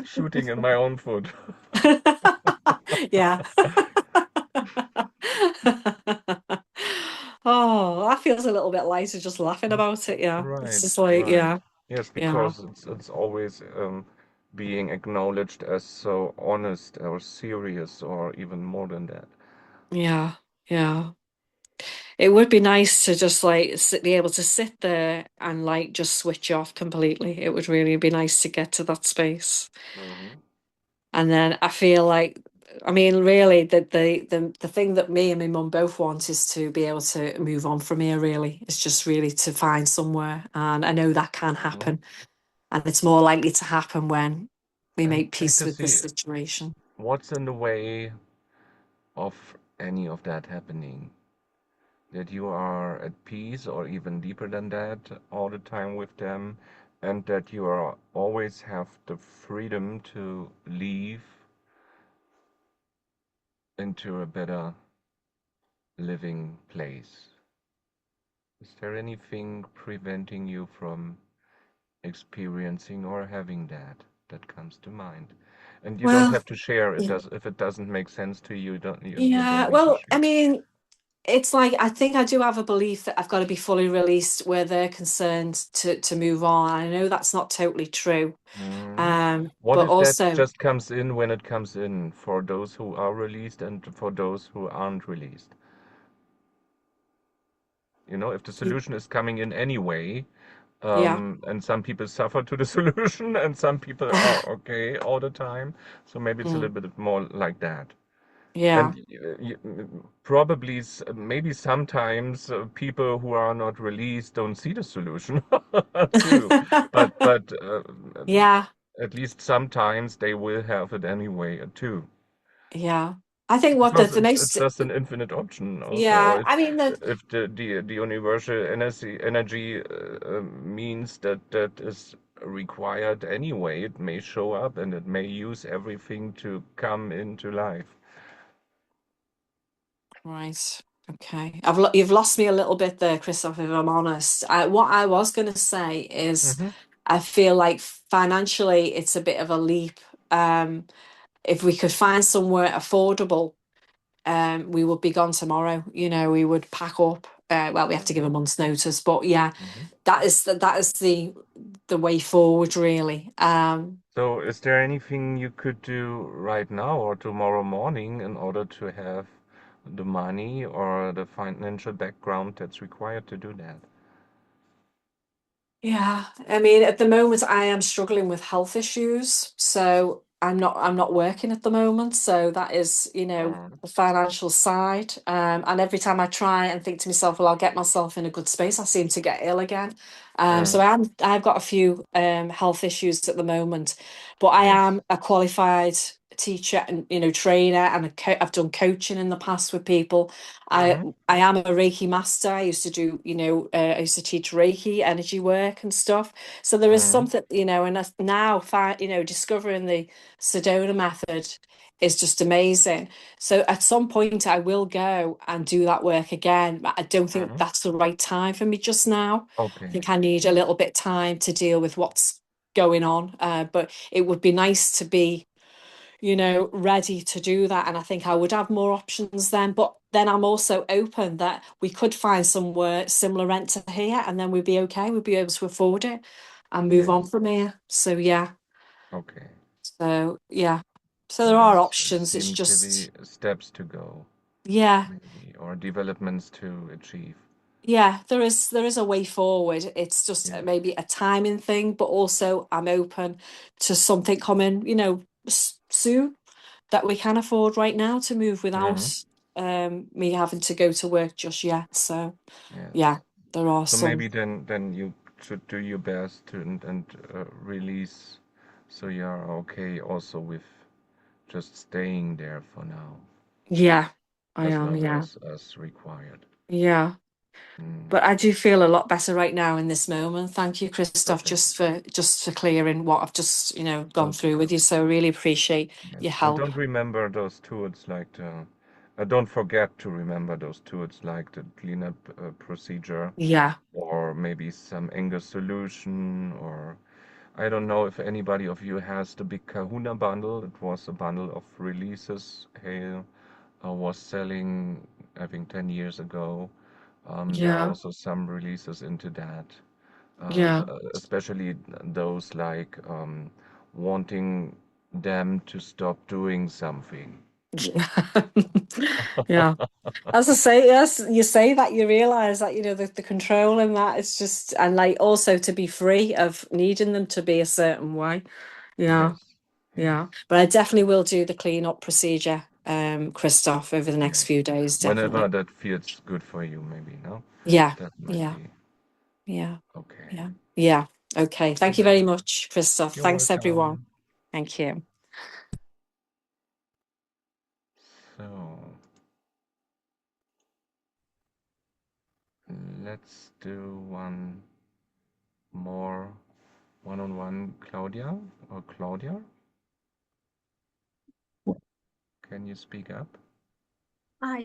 Shooting in my own foot. Yeah. Oh, that feels a little bit lighter just laughing about it. Yeah. It's Right, just like, right. yeah, Yes, yeah, because it's always being acknowledged as so honest or serious or even more than that. yeah, yeah. It would be nice to just like be able to sit there and like just switch off completely. It would really be nice to get to that space. Hmm. And then I feel like, I mean, really, the thing that me and my mum both want is to be able to move on from here, really. It's just really to find somewhere. And I know that can Hmm. happen. And it's more likely to happen when we And make check peace to with the see situation. what's in the way of any of that happening? That you are at peace or even deeper than that all the time with them, and that you are always have the freedom to leave into a better living place. Is there anything preventing you from experiencing or having that comes to mind? And you don't Well, have to share it yeah, does if it doesn't make sense to you, you don't yeah. need to Well, I share. mean, it's like I think I do have a belief that I've got to be fully released where they're concerned to move on. I know that's not totally true. Hmm. What But if that also, just comes in when it comes in for those who are released and for those who aren't released? If the solution is coming in anyway, yeah. and some people suffer to the solution and some people are okay all the time, so maybe it's a Mm, little bit more like that. And yeah. probably, maybe sometimes people who are not released don't see the solution too. But Yeah, at least sometimes they will have it anyway too. yeah. I think what Because the it's most, just an infinite option also. Or yeah, I mean, if the universal energy means that is required anyway, it may show up and it may use everything to come into life. right. Okay. You've lost me a little bit there, Christoph, if I'm honest. What I was going to say is Hmm. I feel like financially it's a bit of a leap. Um, if we could find somewhere affordable, we would be gone tomorrow. We would pack up. Well, we have to give Hmm. a month's notice, but yeah, Hmm. that is the way forward, really. So, is there anything you could do right now or tomorrow morning in order to have the money or the financial background that's required to do that? Yeah, I mean, at the moment, I am struggling with health issues, so I'm not working at the moment. So that is, Mm. the financial side. And every time I try and think to myself, well, I'll get myself in a good space, I seem to get ill again. So Mm. I've got a few health issues at the moment, but I Yes. am a qualified teacher and trainer, and I've done coaching in the past with people. I Mm-hmm. I am a Reiki master. I used to do, I used to teach Reiki energy work and stuff. So there is Mm-hmm. something, and now, discovering the Sedona method is just amazing. So at some point, I will go and do that work again, but I don't think Mm-hmm. that's the right time for me just now. I Okay. think I need a little bit time to deal with what's going on. But it would be nice to be ready to do that. And I think I would have more options then. But then I'm also open that we could find somewhere similar rent to here and then we'd be okay. We'd be able to afford it and move on Yes. from here. So yeah. Okay. So yeah. So So there are there options. It's seem to be just, steps to go, yeah. maybe, or developments to achieve. Yeah, there is a way forward. It's just Yes. maybe a timing thing, but also I'm open to something coming, soon that we can afford right now to move without Mm-hmm. me having to go to work just yet. So yeah, Yes. there are So some. maybe then you should do your best to and release, so you're okay also with just staying there for now, Yeah, I as am. long Yeah, as required. yeah. Mm. But I do feel a lot better right now in this moment. Thank you, Christoph, Perfect. just for clearing what I've just gone So through with you. So I really appreciate your yes, and help. don't remember those tools like don't forget to remember those tools like the cleanup procedure, Yeah, or maybe some anger solution, or I don't know if anybody of you has the big Kahuna bundle. It was a bundle of releases Hale was selling, I think, 10 years ago. There are yeah, also some releases into that, yeah. especially those like wanting them to stop doing something. Yeah. Yeah. As I say, yes, you say that you realize that, the control in that is just, and like also to be free of needing them to be a certain way. Yeah. Yes, Yeah. yes, But I definitely will do the clean-up procedure, Christoph, over the next yes. few days, Whenever definitely. that feels good for you, maybe, no? Yeah. That might Yeah. be Yeah. okay. Yeah. Yeah. Okay. Thank you Yeah, very much, Christoph. you're Thanks, everyone. welcome. Thank you. So let's do one more one-on-one, Claudia or Claudia. Can you speak up?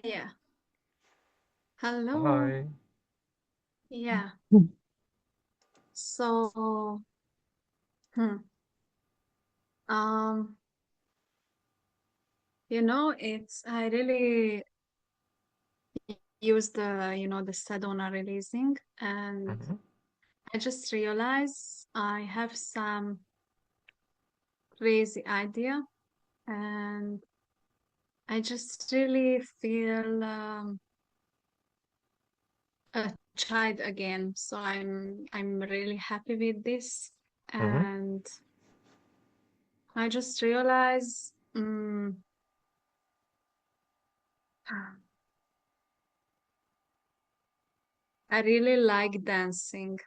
Yeah. Hello. Hi. Yeah. So, um, I really use the sedona releasing, and I just realized I have some crazy idea, and I just really feel a child again. So I'm really happy with this, and I just realized I really like dancing,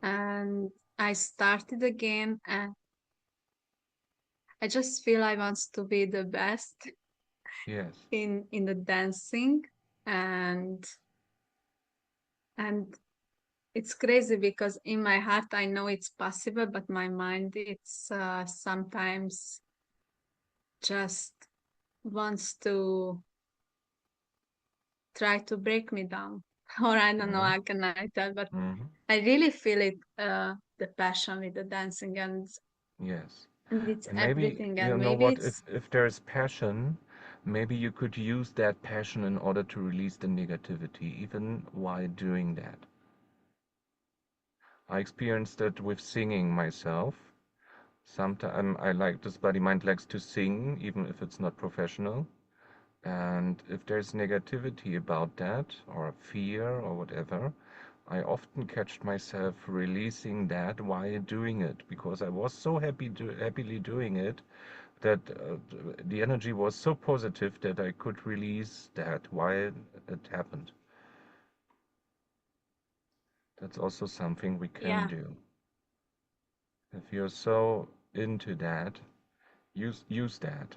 and I started again, and I just feel I want to be the best Yes. in the dancing, and and it's crazy because in my heart I know it's possible, but my mind it's sometimes just wants to try to break me down, or I don't know how can I tell, but I really feel it, the passion with the dancing, Yes. and it's And maybe, everything, you and know maybe what, it's if there's passion, maybe you could use that passion in order to release the negativity, even while doing that. I experienced it with singing myself. Sometimes I like, this body mind likes to sing, even if it's not professional. And if there's negativity about that, or fear, or whatever, I often catch myself releasing that while doing it, because I was so happily doing it that the energy was so positive that I could release that while it happened. That's also something we can do. If you're so into that, use that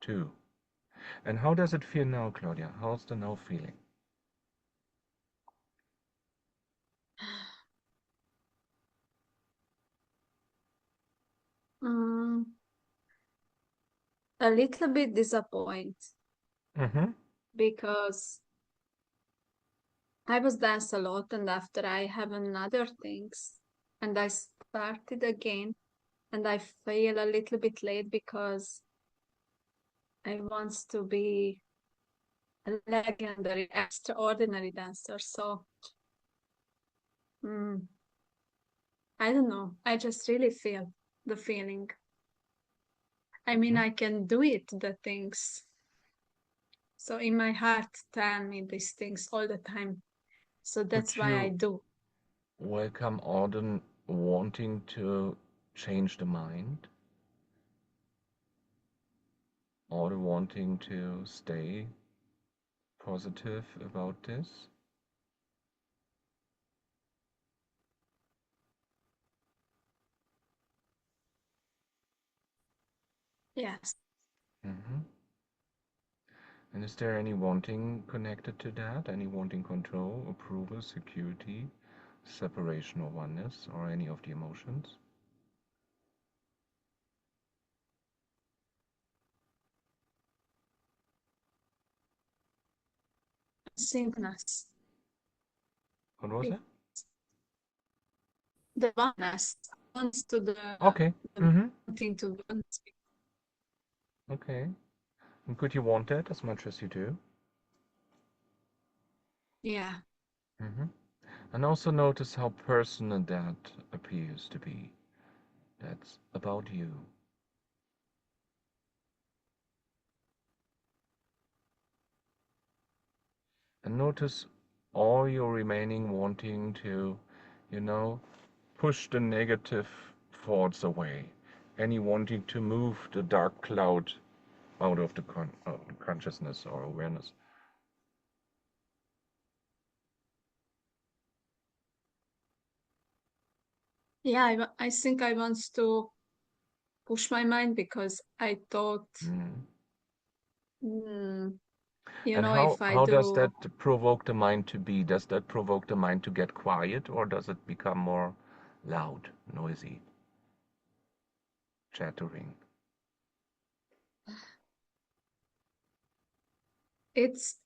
too. And how does it feel now, Claudia? How's the now feeling? a little bit disappointed Mm-hmm. because I was dance a lot, and after I have another things, and I started again, and I feel a little bit late because I want to be a legendary, extraordinary dancer. So I don't know. I just really feel the feeling. I mean, I can do it, the things. So in my heart, tell me these things all the time. So that's Would why I you do. welcome Auden wanting to change the mind? Auden wanting to stay positive about this? Yes. Mm-hmm. And is there any wanting connected to that? Any wanting control, approval, security, separation or oneness, or any of the emotions? Synchronous. What was it? The oneness. Wants to Okay. the Mm-hmm. wanting to oneness. Okay. And could you want that as much as you do? Yeah. Mm-hmm. And also notice how personal that appears to be. That's about you. And notice all your remaining wanting to, you know, push the negative thoughts away. Any wanting to move the dark cloud out of the consciousness or awareness. Yeah, I think I want to push my mind because I thought Mm, And if I how does do, that provoke the mind to be? Does that provoke the mind to get quiet, or does it become more loud, noisy, chattering? it's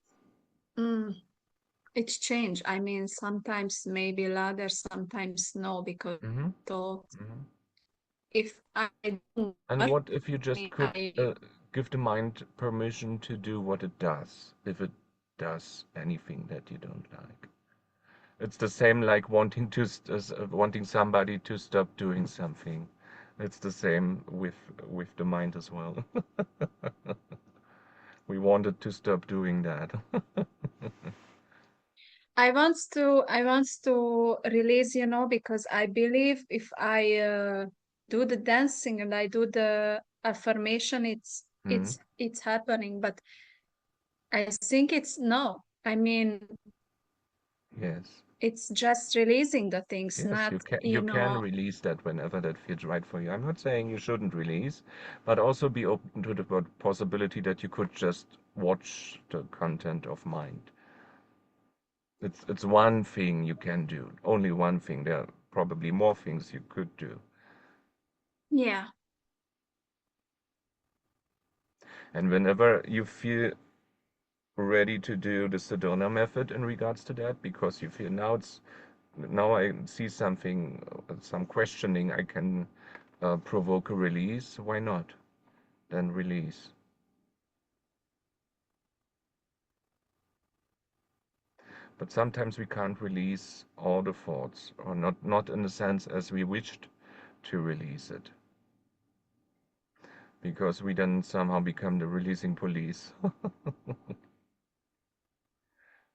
mm, it's change. I mean, sometimes maybe louder, sometimes no, because Hmm. thought Hmm. if I don't And work, what if you just could I give the mind permission to do what it does, if it does anything that you don't like? It's the same like wanting somebody to stop doing something. It's the same with the mind as well. We wanted to stop doing that. I want to release, because I believe if I do the dancing and I do the affirmation, Hmm. it's happening. But I think it's no. I mean, Yes. it's just releasing the things, Yes, not, you can release that whenever that feels right for you. I'm not saying you shouldn't release, but also be open to the possibility that you could just watch the content of mind. It's one thing you can do, only one thing. There are probably more things you could do. yeah. And whenever you feel ready to do the Sedona method in regards to that, because you feel now I see something, some questioning, I can provoke a release, why not? Then release. But sometimes we can't release all the thoughts, or not in the sense as we wished to release it, because we then somehow become the releasing police.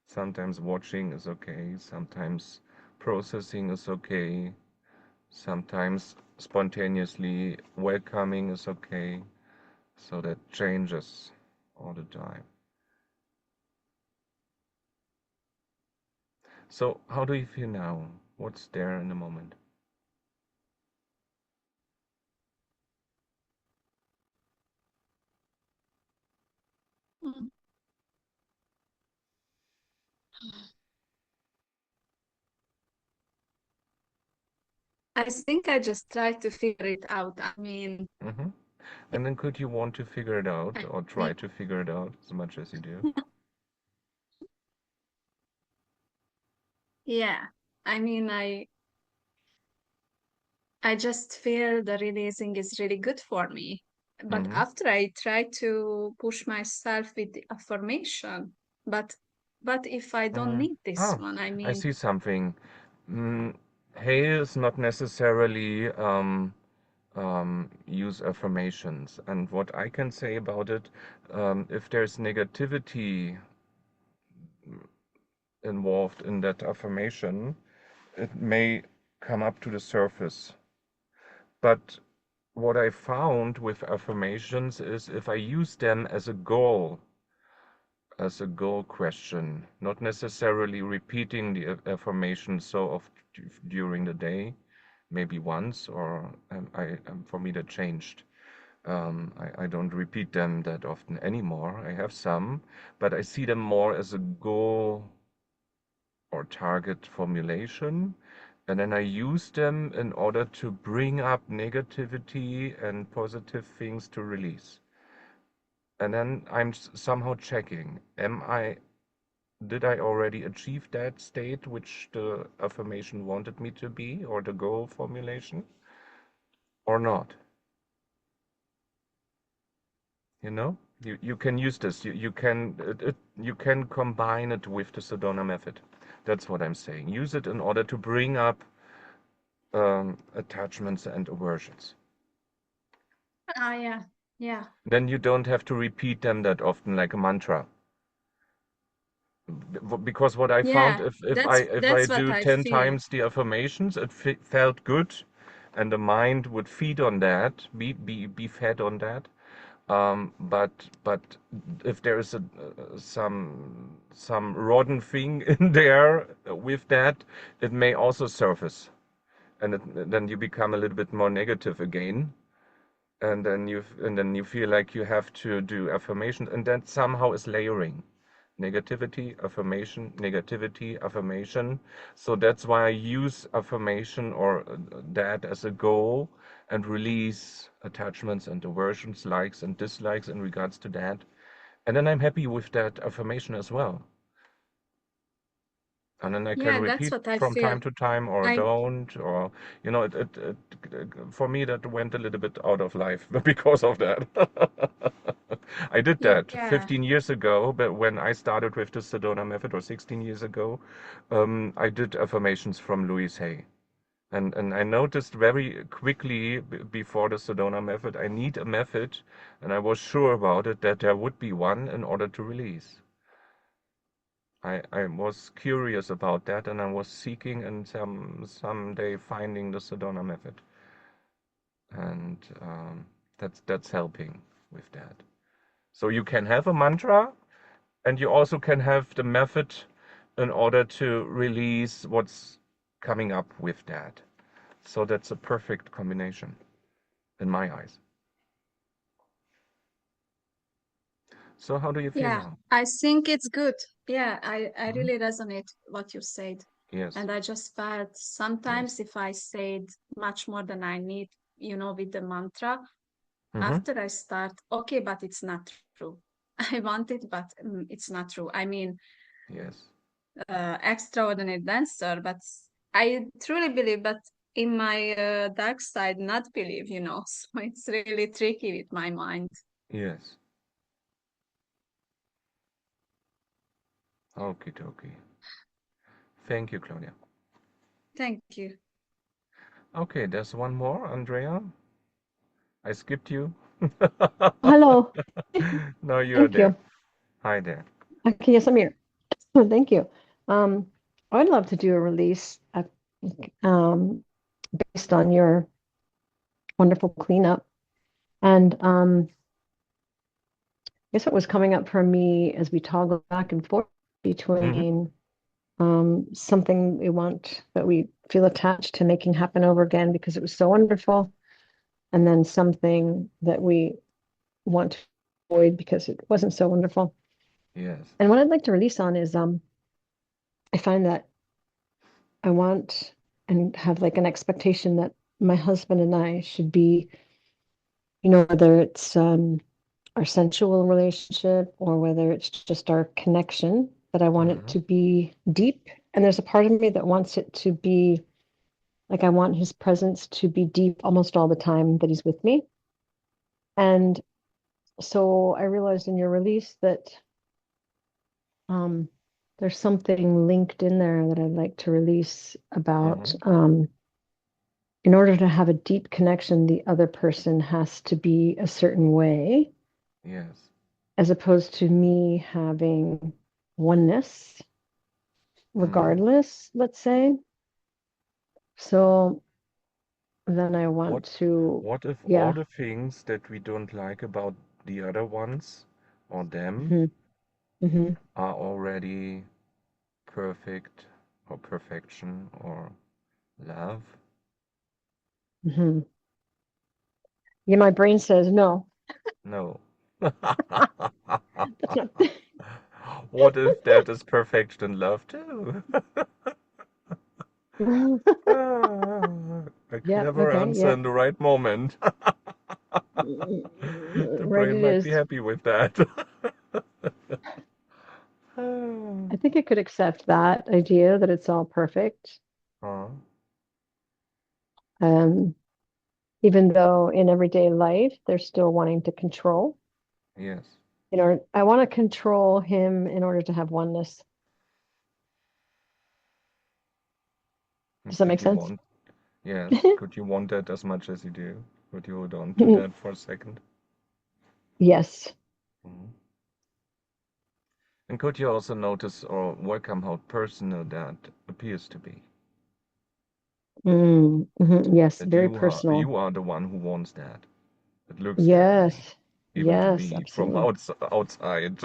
Sometimes watching is okay, sometimes processing is okay, sometimes spontaneously welcoming is okay. So that changes all the time. So how do you feel now? What's there in the moment? Mm. I think I just try to figure it out. I mean, Hmm. And then could you want to figure it out I or try think, to figure it out as much as you do? yeah. I mean, I just feel the releasing is really good for me. But Hmm. after I try to push myself with the affirmation, but if I don't Mm. need this Oh, one, I I mean, see something. Mm, hail is not necessarily use affirmations. And what I can say about it, if there's negativity involved in that affirmation, it may come up to the surface. But what I found with affirmations is if I use them as a goal question, not necessarily repeating the affirmation so oft during the day, maybe once, or for me that changed. I don't repeat them that often anymore. I have some, but I see them more as a goal or target formulation. And then I use them in order to bring up negativity and positive things to release. And then I'm somehow checking, did I already achieve that state which the affirmation wanted me to be, or the goal formulation, or not? You know, you can use this. You can combine it with the Sedona method. That's what I'm saying. Use it in order to bring up attachments and aversions. yeah, yeah, Then you don't have to repeat them that often like a mantra. Because what I found, yeah. if I That's what do I 10 feel. times the affirmations, it felt good, and the mind would feed on that, be fed on that. But if there is some rotten thing in there with that, it may also surface, and then you become a little bit more negative again. and then you feel like you have to do affirmation, and that somehow is layering. Negativity, affirmation, negativity, affirmation. So that's why I use affirmation or that as a goal and release attachments and aversions, likes and dislikes in regards to that. And then I'm happy with that affirmation as well. And then I can Yeah, that's repeat what I from time feel. to time or I don't, or, for me, that went a little bit out of life because of that. I did that yeah, 15 years ago, but when I started with the Sedona method, or 16 years ago, I did affirmations from Louise Hay. And I noticed very quickly before the Sedona method, I need a method, and I was sure about it that there would be one in order to release. I was curious about that, and I was seeking and someday finding the Sedona method, and that's helping with that. So you can have a mantra, and you also can have the method in order to release what's coming up with that. So that's a perfect combination in my eyes. So how do you feel yeah, now? I think it's good. Yeah, I Mhm. really resonate what you said. Yes, And I just felt yes. sometimes if I said much more than I need, with the mantra, Mm-hmm. after I start, okay, but it's not true. I want it, but it's not true. I mean, Yes, extraordinary dancer, but I truly believe, but in my dark side, not believe. So it's really tricky with my mind. yes. Okie dokie. Thank you, Claudia. Thank you. Okay, there's one more, Andrea. I skipped you. Hello. No, you are Thank there. you. Hi there. Okay, yes, I'm here. Thank you. I'd love to do a release um, based on your wonderful cleanup. And I guess what was coming up for me as we toggle back and forth Mm-hmm. between something we want that we feel attached to making happen over again because it was so wonderful, and then something that we want to avoid because it wasn't so wonderful. Yes. And what I'd like to release on is I find that I want and have like an expectation that my husband and I should be, whether it's our sensual relationship or whether it's just our connection, that I want it Mm-hmm. to be deep. And there's a part of me that wants it to be like I want his presence to be deep almost all the time that he's with me. And so I realized in your release that um, there's something linked in there that I'd like to release about. Mm-hmm. In order to have a deep connection, the other person has to be a certain way, Yes. as opposed to me having oneness, Mm-hmm. regardless, let's say. So then I want What to, what if all yeah. the things that we don't like about the other ones or them Hmm. Hmm. are already perfect or perfection or love? Hmm. Yeah, my brain says no. No. That's not. What if that is perfection and love too? A Yeah, clever okay, answer yeah. in the right moment. The Right, brain it might be is. happy with that. I think I could accept that idea that it's all perfect. Huh? Um, Even though in everyday life they're still wanting to control. Yes. I want to control him in order to have oneness. And Does that could make you sense? want, yes, could you want that as much as you do? Could you hold on to that for a second? Yes. Mhm. And could you also notice or welcome how personal that appears to be? Yes, That very you are personal. you are the one who wants that. It looks that way, Yes. even to Yes, me from absolutely. outside.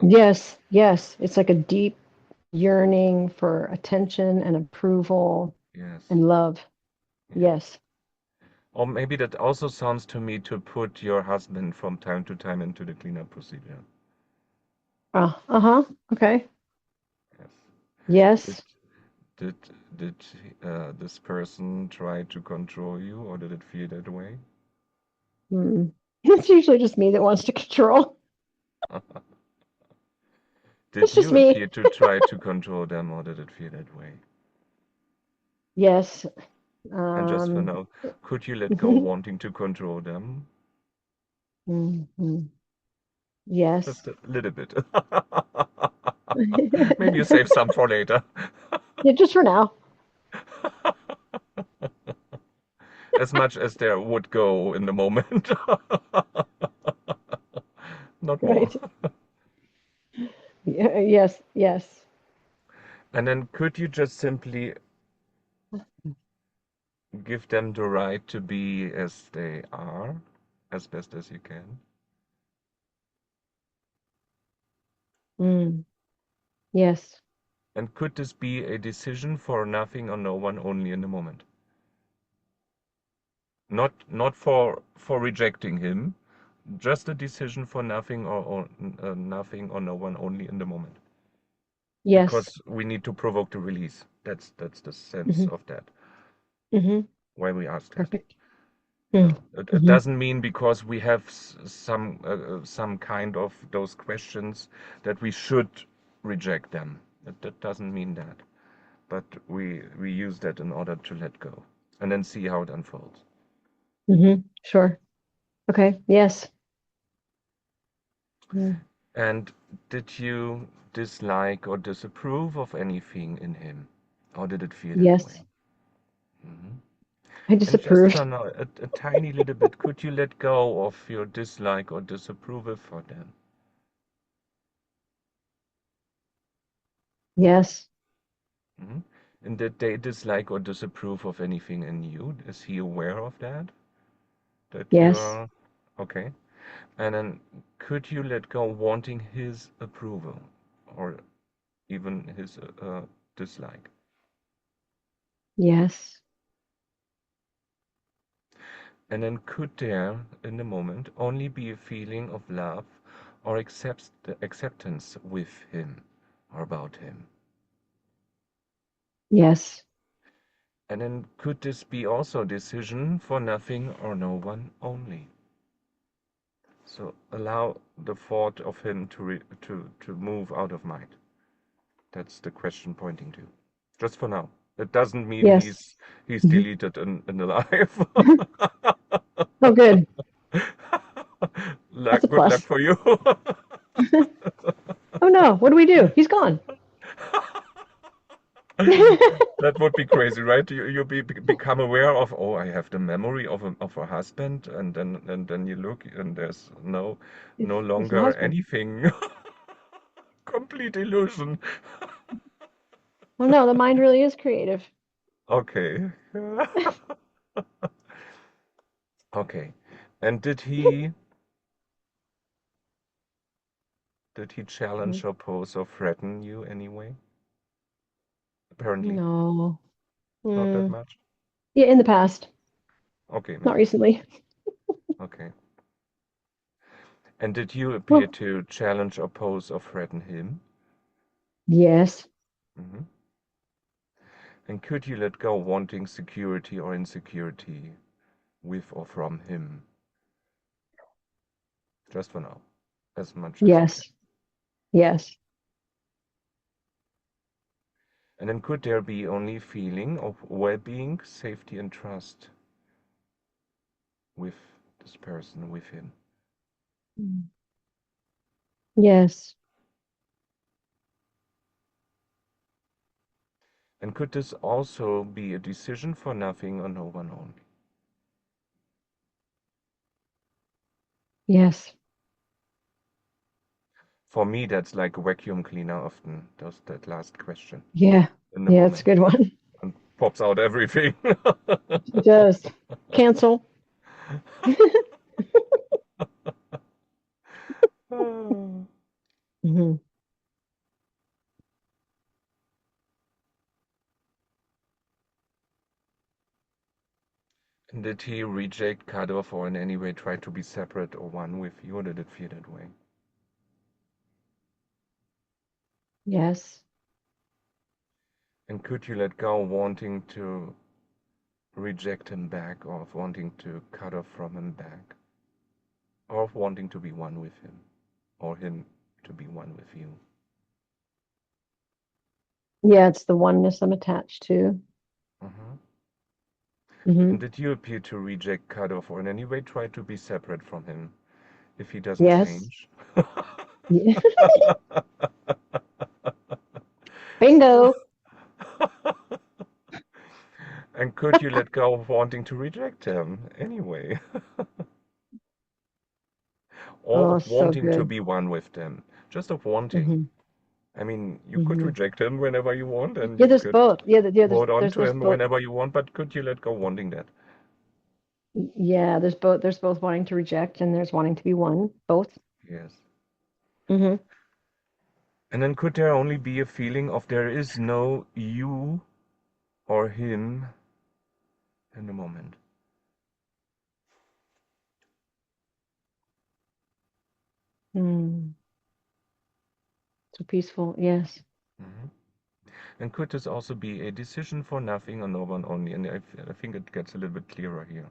Yes, yes. It's like a deep yearning for attention and approval Yes, and love. yes. Yes. Or maybe that also sounds to me to put your husband from time to time into the cleanup procedure. Uh-huh. Okay. Yes. Yes. Did this person try to control you, or did it feel that way? It's usually just me that wants to control. Did It's just you me. appear to try to control them, or did it feel that way? Yes. And just for now, could you let go wanting to control them? Yes. Just a little bit. Maybe you save some for later. Yeah, just for now. As much as there would go in the moment. Not more. Right. Yes, yes. And then could you just simply give them the right to be as they are, as best as you can? Yes. And could this be a decision for nothing or no one, only in the moment? Not for rejecting him, just a decision for nothing or nothing or no one, only in the moment. Yes. Because we need to provoke the release. That's the sense of that. Why we ask that. Perfect. It doesn't mean because we have some kind of those questions that we should reject them. That doesn't mean that. But we use that in order to let go and then see how it unfolds. Sure. Okay. Yes. And did you dislike or disapprove of anything in him? Or did it feel that Yes. way? I And just disapproved. for now, a tiny little bit, could you let go of your dislike or disapproval for them? Yes. And did they dislike or disapprove of anything in you? Is he aware of that? That Yes. you're okay. And then could you let go wanting his approval or even his dislike? Yes. And then could there, in the moment, only be a feeling of love or acceptance with him or about him? Yes. And then could this be also a decision for nothing or no one only? So allow the thought of him to move out of mind. That's the question pointing to. Just for now. That doesn't mean Yes. he's deleted in the life. Oh, good. Luck, That's a good luck plus. for you. Oh no, what do we do? He's gone. That would be crazy, right? You become aware of, oh, I have the memory of a husband, and then you look and there's no It's my longer husband. anything. Complete illusion. Oh no, the mind really is creative. Okay. Okay. And did he challenge, oppose, or threaten you anyway? Apparently. No. Not that much? Yeah, in the past. Okay, Not maybe. recently. Okay. And did you appear Well, to challenge, oppose, or threaten him? yes. And could you let go wanting security or insecurity with or from him? Just for now. As much as you can. Yes. Yes. And then could there be only feeling of well-being, safety, and trust with this person, with him? Yes. And could this also be a decision for nothing or no one only? Yes. For me, that's like a vacuum cleaner often does that last question Yeah. in the Yeah, it's a good one. and pops out everything. It does. Cancel. And did he reject, cut off, or in any way try to be separate or one with you, or did it feel that way? Yes. And could you let go of wanting to reject him back, or of wanting to cut off from him back, or of wanting to be one with him, or him to be one with you? Yeah, it's the oneness I'm attached to. And did you appear to reject, cut off, or in any way try to be separate from him if he doesn't Yes. change? Yeah. Bingo. And could you let go of wanting to reject him anyway? Or Oh, of so wanting to good. be one with them? Just of wanting. I mean, you could reject him whenever you want, and Yeah, you there's could both. Yeah, hold on to there's him both. whenever you want, but could you let go wanting that? Yeah, there's both. There's both wanting to reject and there's wanting to be one. Both. Yes. Mm-hmm. And then could there only be a feeling of there is no you or him in the moment? So peaceful. Yes. And could this also be a decision for nothing or no one only? And I think it gets a little bit clearer here.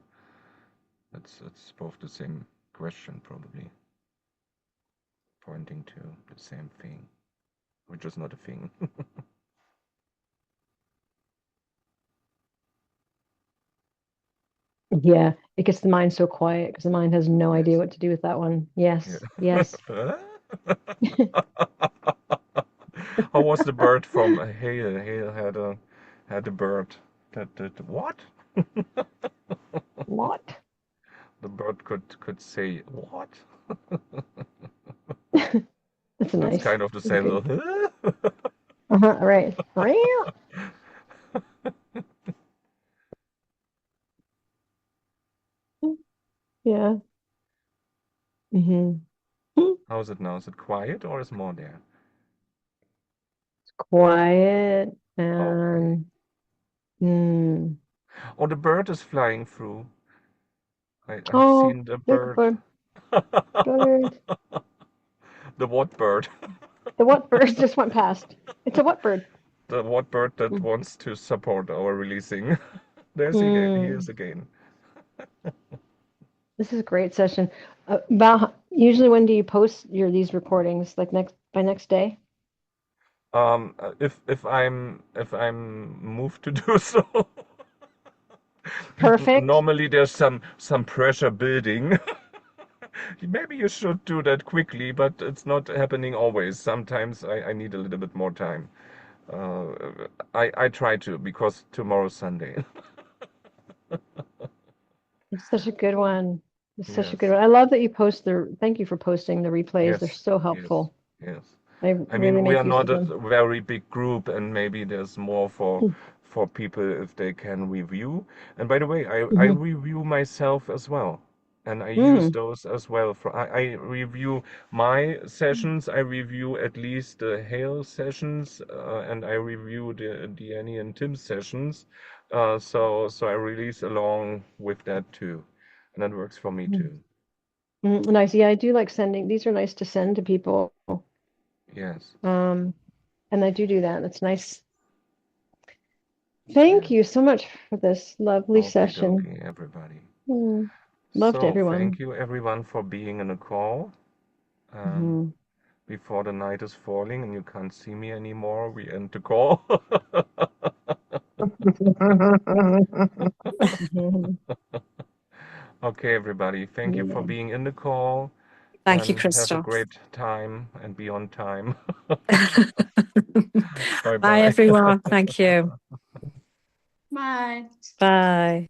It's both the same question, probably, pointing to the same thing, which is not a thing. Yeah, it gets the mind so quiet because the mind has no idea what to do with that one. Yes. Yeah. Yes. How was the bird from Hale? Hale had a bird that what? What? The bird could say what? That's That's nice. kind of the That's same. good. Though. Right. Yeah. How is it now? Is it quiet or is more there? Quiet Okay. and Oh, the bird is flying through. I've oh, seen the look, bird. bird. Bird. The what bird? The what bird just went past. It's a what bird? The what bird that wants to support our releasing. There's he is again. This is a great session. About usually when do you post these recordings? Like next day? If I'm moved to do so. Perfect. Normally there's some pressure building. Maybe you should do that quickly, but it's not happening always. Sometimes I need a little bit more time. I try to, because tomorrow's Sunday. It's such a good one. It's such a Yes. good one. I love that you post thank you for posting the replays. They're Yes. so Yes. helpful. Yes. I I really mean, we make are use not of a them. very big group, and maybe there's more for people if they can review. And by the way, I review myself as well, and I use those as well. I review my sessions. I review at least the Hale sessions, and I review the Annie and Tim sessions. So I release along with that too, and that works for me too. Nice. Yeah, I do like sending. These are nice to send to people. Yes. And I do that. That's nice. Thank you so much for this lovely session. Okay, everybody. Love to So everyone. thank you everyone for being in the call. Before the night is falling and you can't see me anymore, we end the call. Okay, everybody. Thank you for being in the call. Thank you, And have a Christoph. great time and be on time. Bye, everyone. Thank you. Bye. Bye.